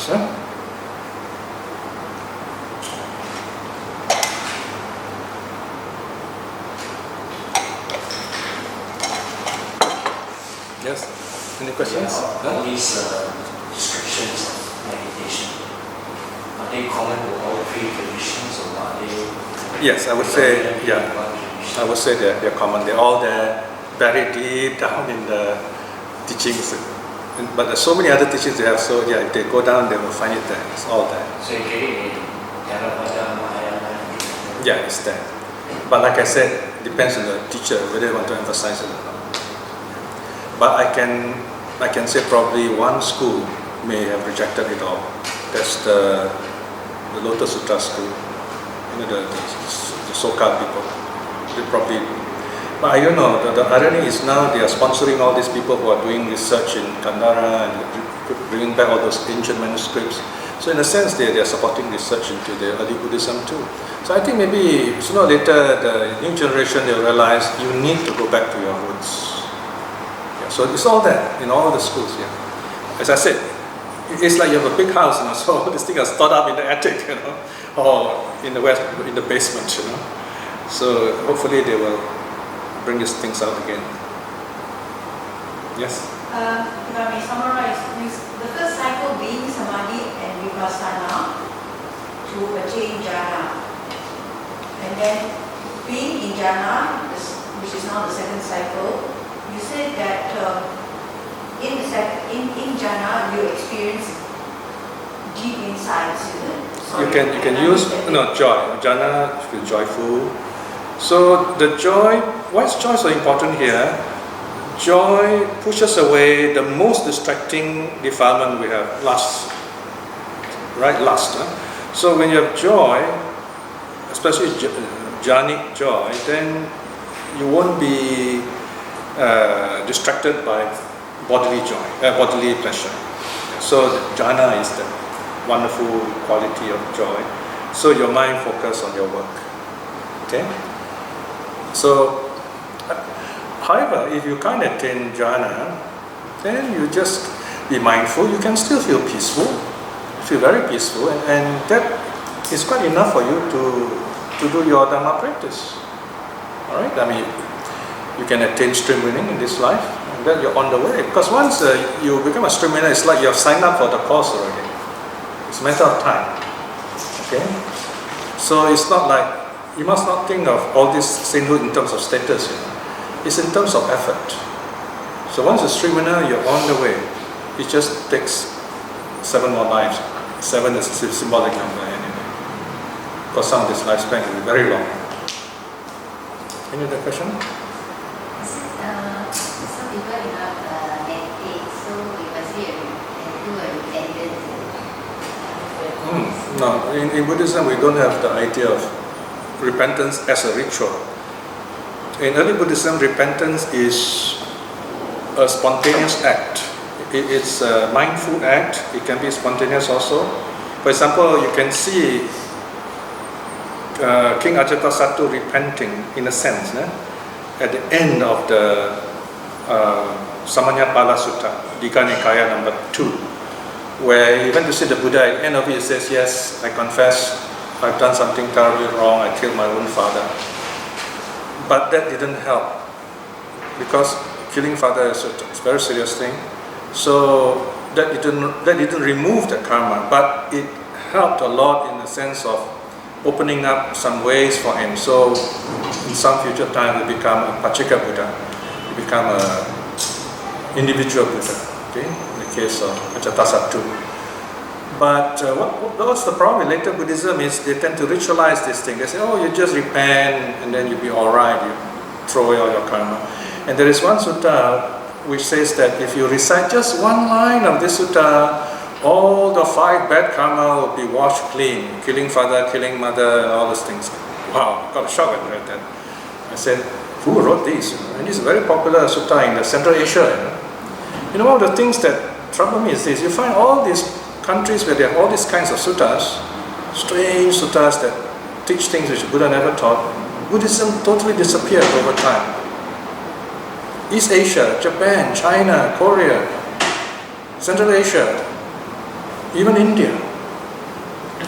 Yes. Any questions? All these restrictions of meditation, are they common to all three traditions, or are they? Yes, I would say, yeah. I would say they're common. They're all there, buried deep down in the teachings. But there's so many other teachings they have, so yeah, if they go down, they will find it there. It's all there. So you get it in Theravada, Mahayana. Yeah, it's there. But like I said, it depends on the teacher whether they want to emphasize it or not. But I can say probably one school may have rejected it all. That's the Lotus Sutra school. You know, the so-called people. They probably. But I don't know. The irony is now they are sponsoring all these people who are doing research in Kandara and bringing back all those ancient manuscripts. So in a sense, they are supporting research into the early Buddhism too. So I think maybe sooner or later the new generation will realize you need to go back to your roots. Yeah, so it's all there in all the schools. Yeah. As I said, it's like you have a big house, you know. So all these things are stored up in the attic, you know, or in the basement, you know. So hopefully they will bring these things out again. Yes? If I may summarize, the first cycle being Samadhi and Vipassana to attain jhana. And then being in jhana, which is now the second cycle, you said that in jhana you experience deep insights, is it? You can use joy. Jhana is joyful. So the joy, why is joy so important here? Joy pushes away the most distracting defilement we have, lust. Right, lust. So when you have joy, especially jhanic joy, then you won't be distracted by bodily joy, bodily pleasure. So jhana is the wonderful quality of joy. So your mind focuses on your work. Okay. So, however, if you can't attain jhana, then you just be mindful. You can still feel peaceful, feel very peaceful, and that is quite enough for you to do your dharma practice. All right. I mean, you can attain stream winning in this life, and then you're on the way. Because once you become a stream winner, it's like you've signed up for the course already. It's a matter of time. Okay. So it's not like. You must not think of all this sainthood in terms of status, you know. It's in terms of effort. So once you're a stream winner, you're on the way. It just takes 7 more lives. 7 is a symbolic number anyway. Because some of this lifespan will be very long. Any other question? Some people do not meditate, so we must do a repentance. No, in Buddhism we don't have the idea of repentance as a ritual. In early Buddhism, repentance is a spontaneous act. It's a mindful act. It can be spontaneous also. For example, you can see King Ajatasattu repenting in a sense at the end of the Samanyapala Sutta, Dika Nikaya number 2, where he went to see the Buddha. At the end of it, he says, "Yes, I confess, I've done something terribly wrong. I killed my own father." But that didn't help, because killing father is a very serious thing. So that didn't remove the karma, but it helped a lot in the sense of opening up some ways for him. So in some future time, he become a Pachika Buddha. He become a individual Buddha. Okay, in the case of Ajatasattu. But what's the problem with later Buddhism is they tend to ritualize this thing. They say, oh, you just repent and then you'll be alright, you throw away all your karma. And there is one sutta which says that if you recite just one line of this sutta, all the 5 bad karma will be washed clean. Killing father, killing mother, and all those things. Wow, got a shock when I read that. I said, who wrote this? And this is a very popular sutta in the Central Asia. You know, one of the things that trouble me is this. You find all these countries where they have all these kinds of suttas, strange suttas that teach things which Buddha never taught. Buddhism totally disappeared over time. East Asia, Japan, China, Korea, Central Asia, even India,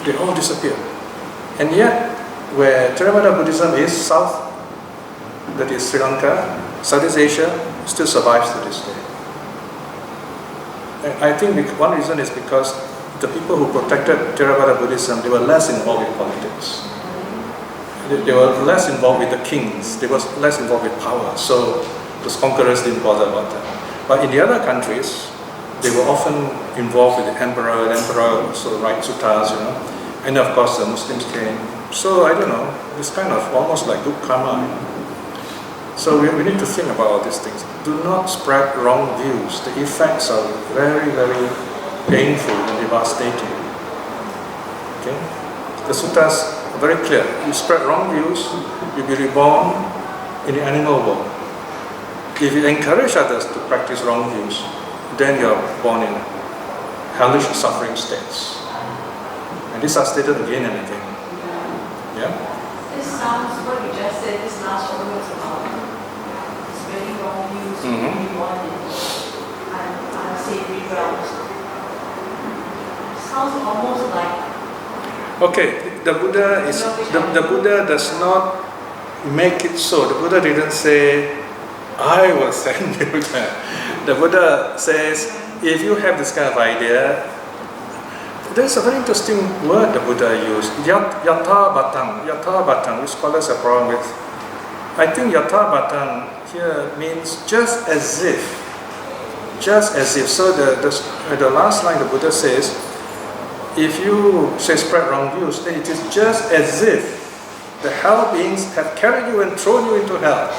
they all disappeared. And yet, where Theravada Buddhism is, south, that is Sri Lanka, Southeast Asia, still survives to this day. I think one reason is because the people who protected Theravada Buddhism, they were less involved with politics. They were less involved with the kings. They were less involved with power. So those conquerors didn't bother about that. But in the other countries, they were often involved with the emperor. The emperor also write suttas, And of course, the Muslims came. So I don't know. It's kind of almost like good karma. So we need to think about all these things. Do not spread wrong views. The effects are very, very painful and devastating. Okay? The suttas are very clear. You spread wrong views, you'll be reborn in the animal world. If you encourage others to practice wrong views, then you're born in hellish suffering states. And these are stated again and again. Yeah? This sounds, what you just said, this last few words about spreading wrong views, everyone in unsavory realms. Sounds almost like. Okay, the Buddha does not make it so. The Buddha didn't say, I will send you there. The Buddha says, if you have this kind of idea, there's a very interesting word the Buddha used, yatha batang, which scholars have problem with. I think yatha batang here means just as if. So the last line the Buddha says, if you say spread wrong views, then it is just as if the hell beings have carried you and thrown you into hell.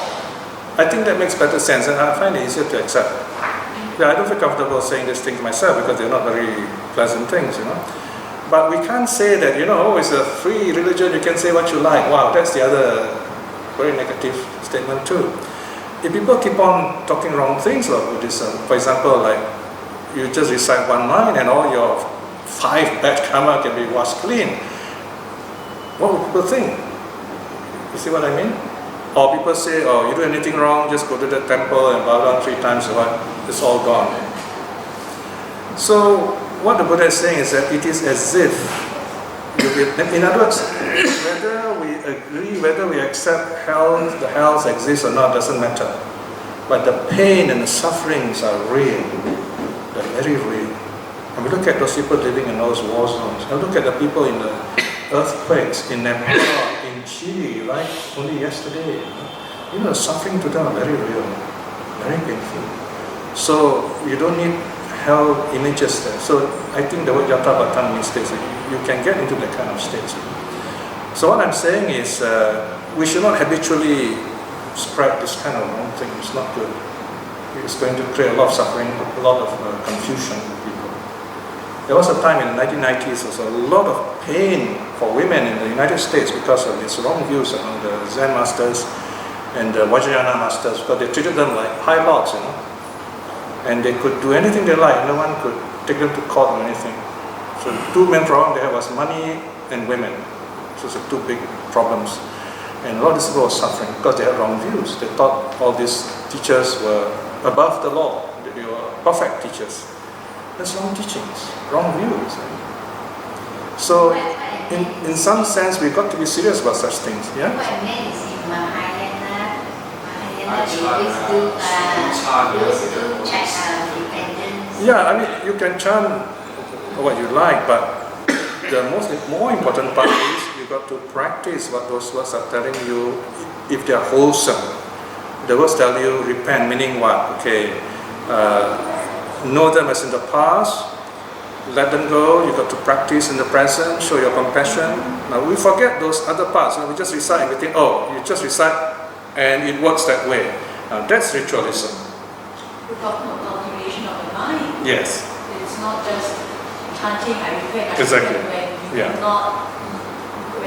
I think that makes better sense, and I find it easier to accept. Yeah, I don't feel comfortable saying these things myself because they're not very pleasant things, But we can't say that, it's a free religion, you can say what you like. Wow, that's the other very negative statement too. If people keep on talking wrong things about Buddhism, for example, like you just recite one line and all your 5 bad karma can be washed clean, what would people think? You see what I mean? Or people say, you do anything wrong, just go to the temple and bow down 3 times, it's all gone. So what the Buddha is saying is that it is as if, in other words, whether we agree, whether we accept the hells exist or not, doesn't matter. But the pain and the sufferings are real. They're very real. And we look at those people living in those war zones. And look at the people in the earthquakes in Nepal, in Chile, right? Only yesterday. The suffering to them are very real, very painful. So you don't need hell images there. So I think the word yatha batang means this. You can get into that kind of state. So what I'm saying is, we should not habitually spread this kind of wrong thing. It's not good. It's going to create a lot of suffering, a lot of confusion with people. There was a time in the 1990s, there was a lot of pain for women in the United States because of these wrong views among the Zen masters and the Vajrayana masters, because they treated them like high lords, and they could do anything they like. No one could take them to court or anything. So the 2 main problems they had was money and women. So it's 2 big problems. And a lot of these people were suffering because they had wrong views. They thought all these teachers were above the law. They were perfect teachers. That's wrong teachings, wrong views. So in some sense, we've got to be serious about such things. Yeah? What I meant is in Mahayana, they always do chant repentance. Yeah, you can chant what you like, but the more important part is you've got to practice what those words are telling you if they are wholesome. The words tell you repent, meaning what? Okay, know them as in the past, let them go, you've got to practice in the present, show your compassion. Now we forget those other parts, we just recite and we think, you just recite and it works that way. Now that's ritualism. We're talking about cultivation of the mind. Yes. It's not just chanting, I repent, Exactly. When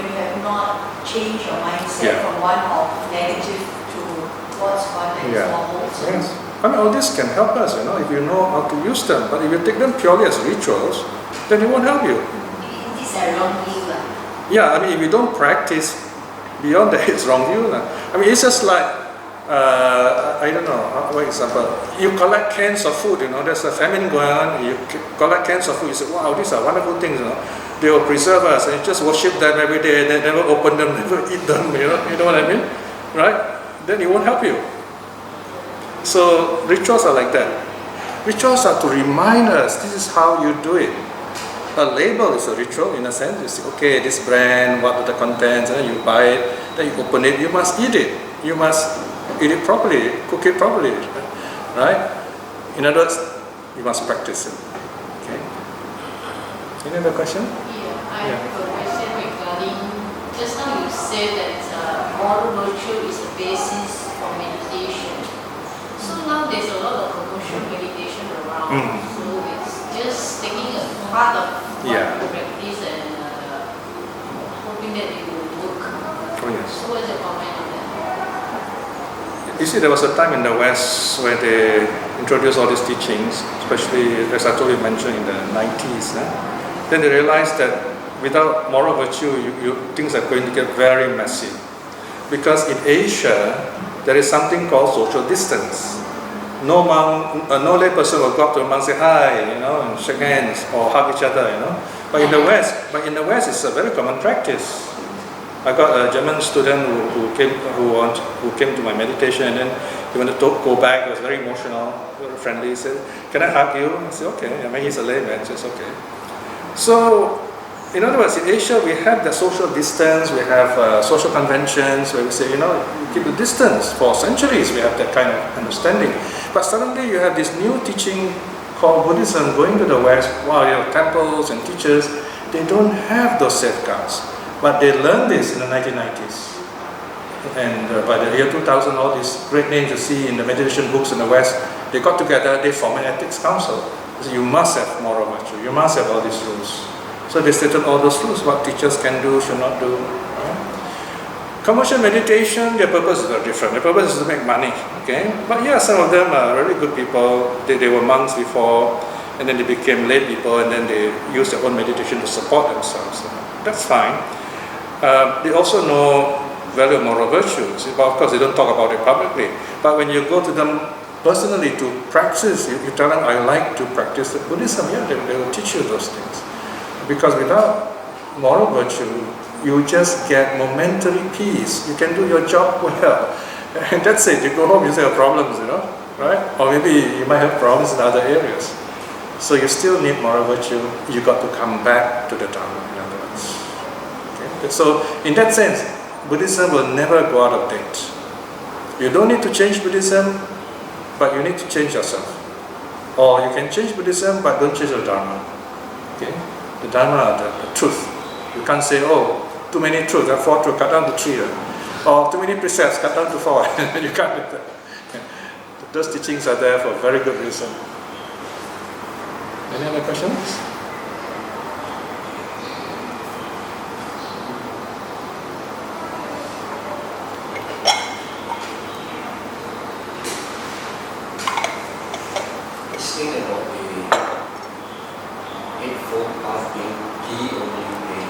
you have not changed your mindset Yeah. from one of negative towards one that is more wholesome. Yes. All this can help us, if you know how to use them. But if you take them purely as rituals, then it won't help you. These are wrong view. Yeah, if you don't practice, beyond that it's wrong view. It's just like, I don't know, for example, you collect cans of food, there's a famine going on, you collect cans of food, you say, wow, these are wonderful things, they will preserve us, and you just worship them every day, and then never open them, never eat them, you know what I mean? Right? Then it won't help you. So rituals are like that. Rituals are to remind us, this is how you do it. A label is a ritual in a sense. You say, okay, this brand, what are the contents, and then you buy it, then you open it, you must eat it. You must eat it properly, cook it properly, right? In other words, you must practice it. Okay. Any other question? Yeah, I have a question regarding, just now you said that moral virtue is the basis for meditation. So now there's a lot of commercial meditation around, so it's just taking a part of what you practice and hoping that it will work. Oh, yes. So what's your comment on that? You see, there was a time in the West where they introduced all these teachings, especially, as I told you, mentioned in the 90s. Then they realized that without moral virtue, things are going to get very messy. Because in Asia, there is something called social distance. No monk, no lay person will go up to a monk and say hi, and shake hands or hug each other, But in the West, it's a very common practice. I got a German student who came to my meditation, and then he wanted to go back. He was very emotional, very friendly. He said, "Can I hug you?" I said, "Okay." I mean, he's a layman, so it's okay. So, in other words, in Asia, we have the social distance. We have social conventions where we say, you keep the distance. For centuries, we have that kind of understanding. But suddenly, you have this new teaching called Buddhism going to the West. Wow, you have temples and teachers. They don't have those safeguards. But they learned this in the 1990s. And by the year 2000, all these great names you see in the meditation books in the West, they got together, they formed an ethics council. So you must have moral virtue, you must have all these rules. So they stated all those rules, what teachers can do, should not do. Commercial meditation, their purpose is very different. Their purpose is to make money, okay? But yeah, some of them are really good people. They were monks before, and then they became lay people, and then they use their own meditation to support themselves. That's fine. They also know value of moral virtues, but of course they don't talk about it publicly. But when you go to them personally to practice, you tell them, I like to practice Buddhism, they will teach you those things. Because without moral virtue, you just get momentary peace. You can do your job well. And that's it. You go home, you still have problems, right? Or maybe you might have problems in other areas. So you still need moral virtue. You got to come back to the Dharma, in other words. Okay? So in that sense, Buddhism will never go out of date. You don't need to change Buddhism, but you need to change yourself. Or you can change Buddhism, but don't change the Dharma. Okay? The Dharma, the truth. You can't say, too many truths, there are 4 truths, cut down to 3. Or too many precepts, cut down to 4. You can't do that. Those teachings are there for a very good reason. Any other questions? Speaking about the Eightfold Path being the only way,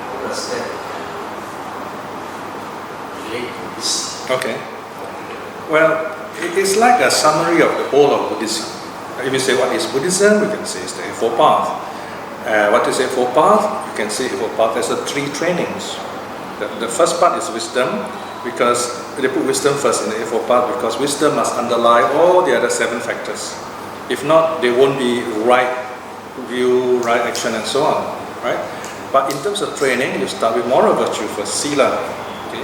how does that relate to this? Okay. Well, it is like a summary of the whole of Buddhism. If you say what is Buddhism, we can say it's the Eightfold Path. What is Eightfold Path? You can say Eightfold Path as 3 trainings. The first part is wisdom, because they put wisdom first in the Eightfold Path, because wisdom must underlie all the other 7 factors. If not, there won't be right view, right action, and so on. Right? But in terms of training, you start with moral virtue first, sila. Okay?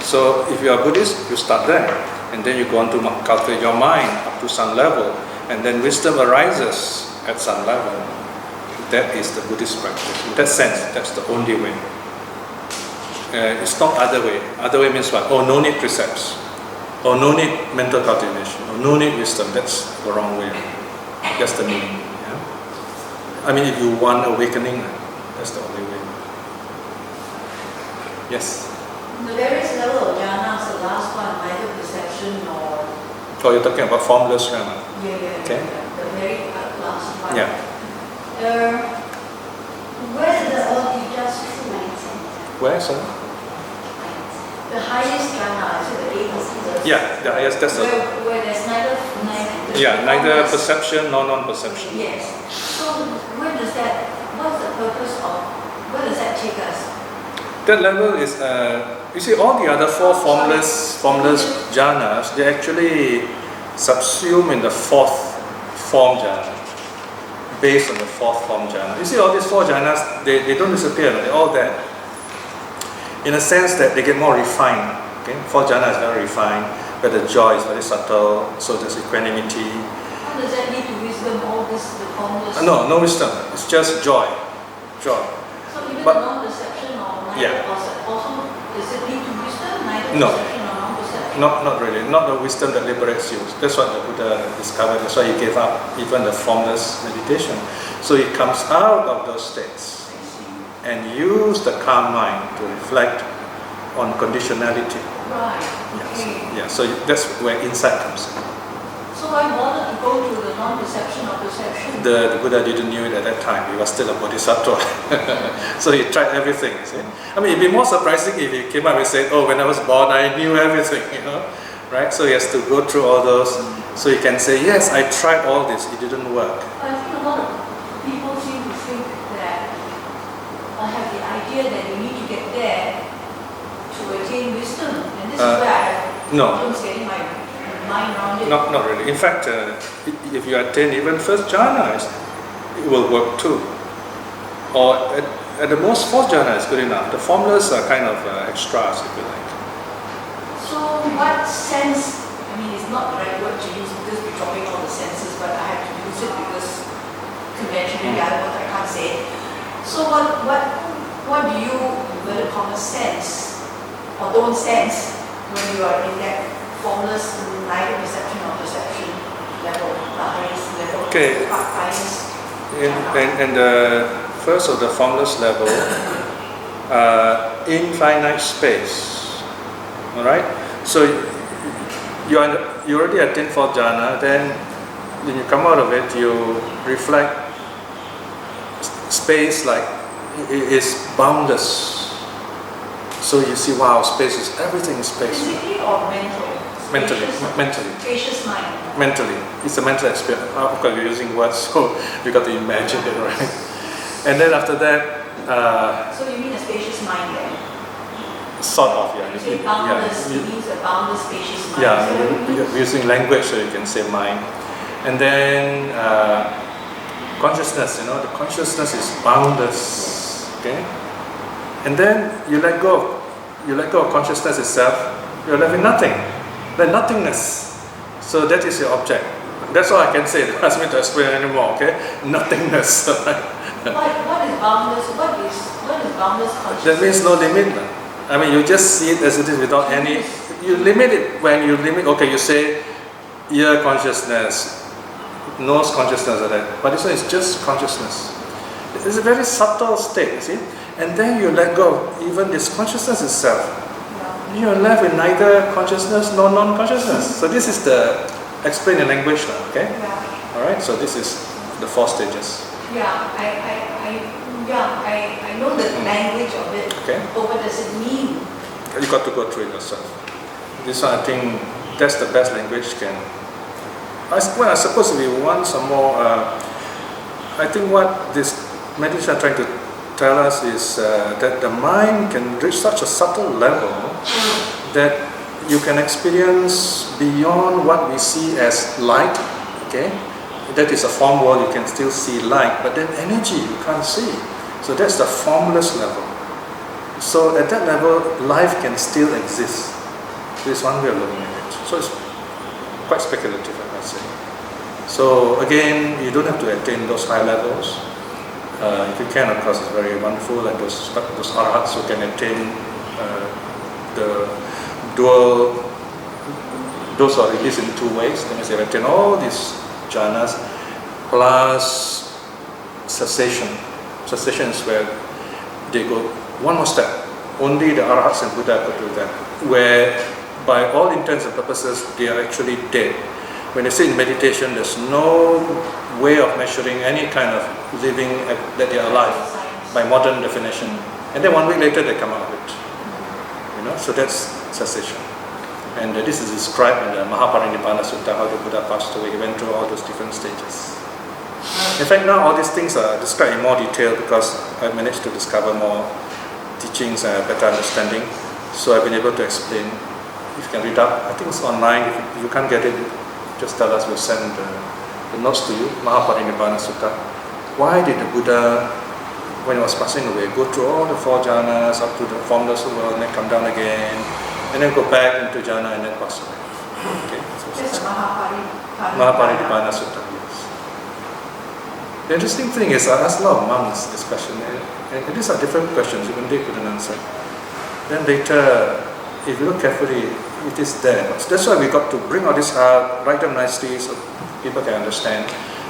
So if you are Buddhist, you start there. And then you go on to cultivate your mind up to some level. And then wisdom arises at some level. That is the Buddhist practice. In that sense, that's the only way. It's not other way. Other way means what? No need precepts. Or no need mental cultivation. Or no need wisdom. That's the wrong way. That's the meaning. Yeah? I mean, if you want awakening, that's the only way. Yes? The various level of jhanas, the last one, neither perception nor... Oh, you're talking about formless jhana. Yeah. Okay. The very last one. Yeah. Where did the all teach us true? Where, sir? The highest jhana, so the eighth. Yeah, the highest, that's the... Where there's neither neither perception nor non-perception. Yes. So where does that, what's the purpose of, where does that take us? That level is, you see, all the other four formless jhanas, they actually subsume in the fourth form jhana, based on the fourth form jhana. You see, all these four jhanas, they don't disappear, they're all there. In a sense that they get more refined. Okay? Fourth jhana is very refined, where the joy is very subtle, so there's equanimity. How does that lead to wisdom, all this, the formless? No wisdom, it's just joy. So even But- non-perception or neither Yeah. also, does it lead to wisdom, neither No. perception or non-perception? Not really, not the wisdom that liberates you. That's what the Buddha discovered, that's why he gave up even the formless meditation. So he comes out of those states I see. and use the calm mind to reflect on conditionality. Right, Yes. okay. Yeah, so that's where insight comes in. So I wanted to go to the non-perception or perception. The Buddha didn't knew it at that time, he was still a bodhisattva. So he tried everything, you see. I mean, it'd be more surprising if he came up and said, oh, when I was born, I knew everything, right? So he has to go through all those. So he can say, yes, I tried all this, it didn't work. I think a lot of people seem to think that I have the idea that you need to get there to attain wisdom. And this is where I have no. problems getting my mind around it. Not really. In fact, if you attain even first jhana, it will work too. Or at the most, fourth jhana is good enough. The formulas are kind of extras, if you like. So what sense, I mean it's not the right word to use because we're dropping all the senses, but I have to use it because conventionally I can't say it. So what do you, inverted commas, sense or don't sense when you are in that formless neither perception or perception level, the highest level, Okay. highest In the first of the formless level, infinite space. All right. So you already attained fourth jhana. Then when you come out of it, you reflect space like it is boundless. So you see, wow, space is everything is space. physically or mental? Mentally, Spacious- mentally. Spacious mind. Mentally, it's a mental experience. Of course, you're using words, so you got to imagine it, right? And then after that, So you mean a spacious mind then? sort of, yeah. You say boundless, it means a boundless spacious mind. Yeah, So you're using language, so you can say mind. And then consciousness, the consciousness is boundless, okay? And then you let go of consciousness itself, you're left with nothing, the nothingness. So that is your object. That's all I can say. Don't ask me to explain anymore, okay? Nothingness. what is boundless? What is boundless consciousness? That means no limit. I mean, you just see it as it is without any. You limit it when you limit. Okay, you say ear consciousness, nose consciousness, or that. But this one is just consciousness. It's a very subtle state, you see. And then you let go of even this consciousness itself. You're left with neither consciousness nor non-consciousness. So this is the explain in language now, okay? Yeah. All right. So this is the 4 stages. Yeah, I know the language of it, Okay. but what does it mean? You got to go through it yourself. This one, I think that's the best language can. I suppose if you want some more, I think what this meditation is trying to tell us is that the mind can reach such a subtle level that you can experience beyond what we see as light, okay? That is a form world, you can still see light, but then energy you can't see. So that's the formless level. So at that level, life can still exist. This is one way of looking at it. So it's quite speculative, I must say. So again, you don't have to attain those high levels. If you can, of course, it's very wonderful, like those arhats who can attain the dual, those are released in 2 ways. That means they attain all these jhanas plus cessation. Cessation is where they go one more step. Only the arhats and Buddha could do that. Where by all intents and purposes, they are actually dead. When they sit in meditation, there's no way of measuring any kind of living that they are alive by modern definition. And then 1 week later, they come out of it. So that's cessation. And this is described in the Mahaparinibbana Sutta, how the Buddha passed away. He went through all those different stages. In fact, now all these things are described in more detail because I've managed to discover more teachings and a better understanding. So I've been able to explain. If you can read up, I think it's online. If you can't get it, just tell us, we'll send the notes to you. Mahaparinibbana Sutta. Why did the Buddha, when he was passing away, go through all the 4 jhanas up to the formless world and then come down again, and then go back into jhana and then pass away? Okay, so Just Mahaparinibbana Sutta, yes. The interesting thing is, I asked a lot of monks this question, and these are different questions, even they couldn't answer. Then later, if you look carefully, it is there. That's why we got to bring all this out, write them nicely so people can understand.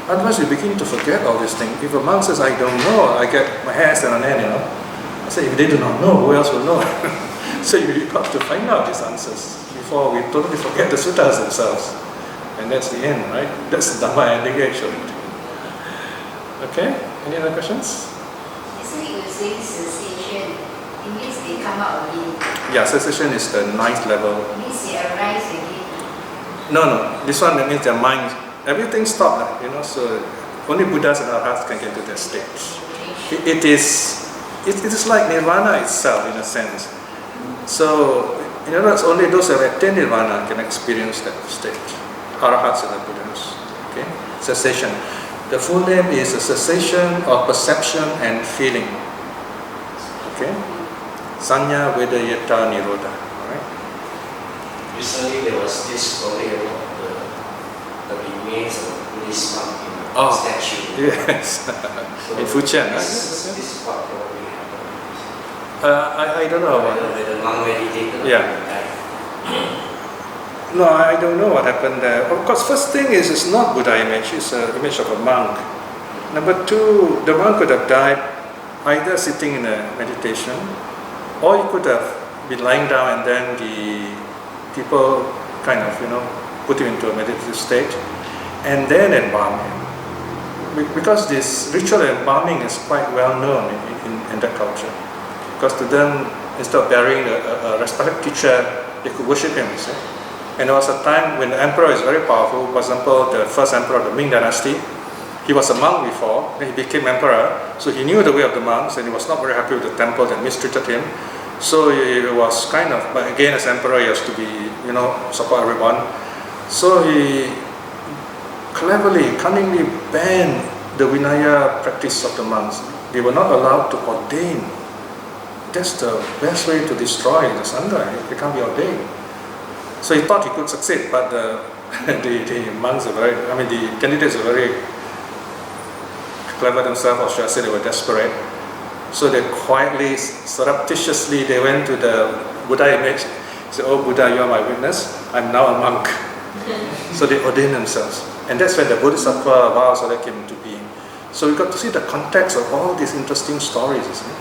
Otherwise, we begin to forget all these things. If a monk says, I don't know, I get my hair stand on end, I say, if they do not know, who else will know? So you got to find out these answers before we totally forget the suttas themselves. And that's the end, right? That's the Dhamma ending actually. Okay? Any other questions? So you were saying cessation. It means they come out again. Yeah, cessation is the 9th level. It means they arise again. No. This one, that means their mind, everything stopped, so only Buddhas and Arhats can get to that stage. It is like nirvana itself, in a sense. So, in other words, only those who have attained nirvana can experience that state. Arhats and the Buddhas. Okay? Cessation. The full name is a cessation of perception and feeling. Okay? Sanya Vedayata Nirodha. Alright? Recently there was this story about the remains of a Buddhist monk in a statue. Yes. So In Fujian, this is what probably happened. I don't know about Whether the monk meditated Yeah. or died. No, I don't know what happened there. Of course, first thing is it's not Buddha image, it's an image of a monk. Number 2, the monk could have died either sitting in a meditation, or he could have been lying down and then the people kind of, put him into a meditative state and then embalm him. Because this ritual embalming is quite well known in that culture. Because to them, instead of burying a respected teacher, they could worship him, you see. And there was a time when the emperor is very powerful. For example, the first emperor of the Ming dynasty, he was a monk before, then he became emperor, so he knew the way of the monks and he was not very happy with the temple that mistreated him. So he was kind of, but again as emperor he has to be, support everyone. So he cleverly, cunningly banned the Vinaya practice of the monks. They were not allowed to ordain. That's the best way to destroy the Sangha. They can't be ordained. So he thought he could succeed, but the monks are the candidates are very clever themselves, or should I say they were desperate. So they quietly, surreptitiously, they went to the Buddha image, said, oh Buddha, you are my witness, I'm now a monk. So they ordained themselves. And that's when the Bodhisattva vows came into being. So we got to see the context of all these interesting stories. You see?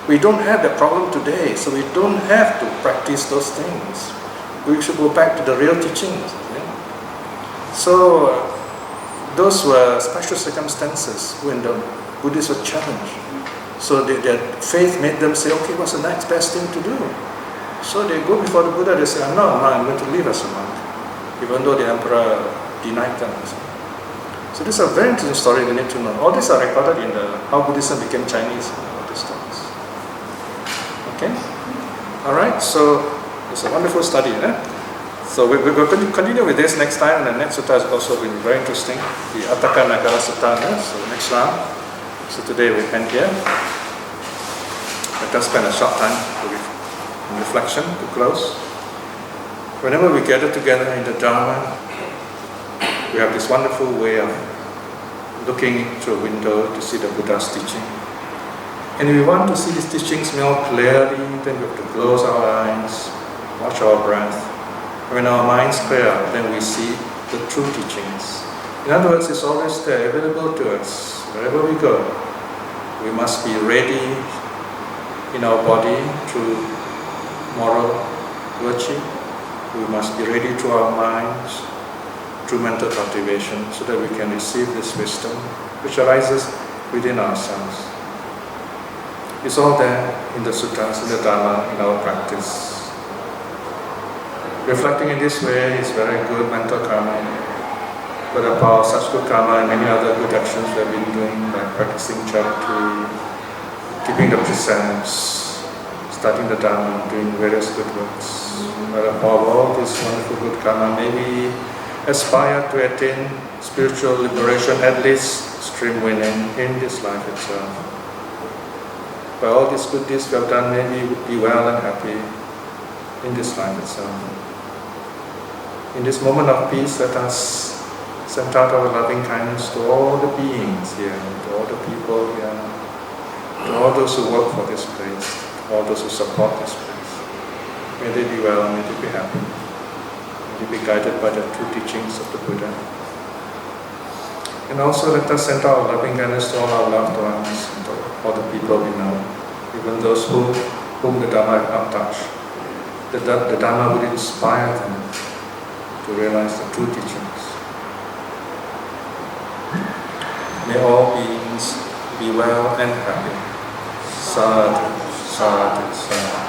We don't have that problem today, so we don't have to practice those things. We should go back to the real teachings. So those were special circumstances when the Buddhists were challenged. So their faith made them say, okay, what's the next best thing to do? So they go before the Buddha, they say, I'm going to live as a monk, even though the emperor denied them. So this is a very interesting story we need to know. All these are recorded in how Buddhism became Chinese, all these stories. Okay? Alright, so it's a wonderful study. So we're going to continue with this next time, and the next sutta has also been very interesting, the Attaka Nagara Sutta. So next round. So today we end here. Let us spend a short time in reflection to close. Whenever we gather together in the Dharma, we have this wonderful way of looking through a window to see the Buddha's teaching. And if we want to see these teachings more clearly, then we have to close our eyes, watch our breath. When our minds clear, then we see the true teachings. In other words, it's always there, available to us. Wherever we go, we must be ready in our body through moral virtue. We must be ready through our minds, through mental cultivation, so that we can receive this wisdom which arises within ourselves. It's all there in the suttas, in the Dharma, in our practice. Reflecting in this way is very good mental karma. But the power of such good karma and many other good actions we have been doing, like practicing charity, keeping the precepts, studying the Dharma, doing various good works. But above all this wonderful good karma, may we aspire to attain spiritual liberation, at least stream winning in this life itself. By all these good deeds we have done, may we be well and happy in this life itself. In this moment of peace, let us send out our loving kindness to all the beings here, to all the people here, to all those who work for this place, to all those who support this place. May they be well, may they be happy, may they be guided by the true teachings of the Buddha. And also let us send our loving kindness to all our loved ones, and to all the people we know, even those whom the Dharma has not touched. The Dharma will inspire them to realize the true teachings. May all beings be well and happy. Sadhu, sadhu, sadhu.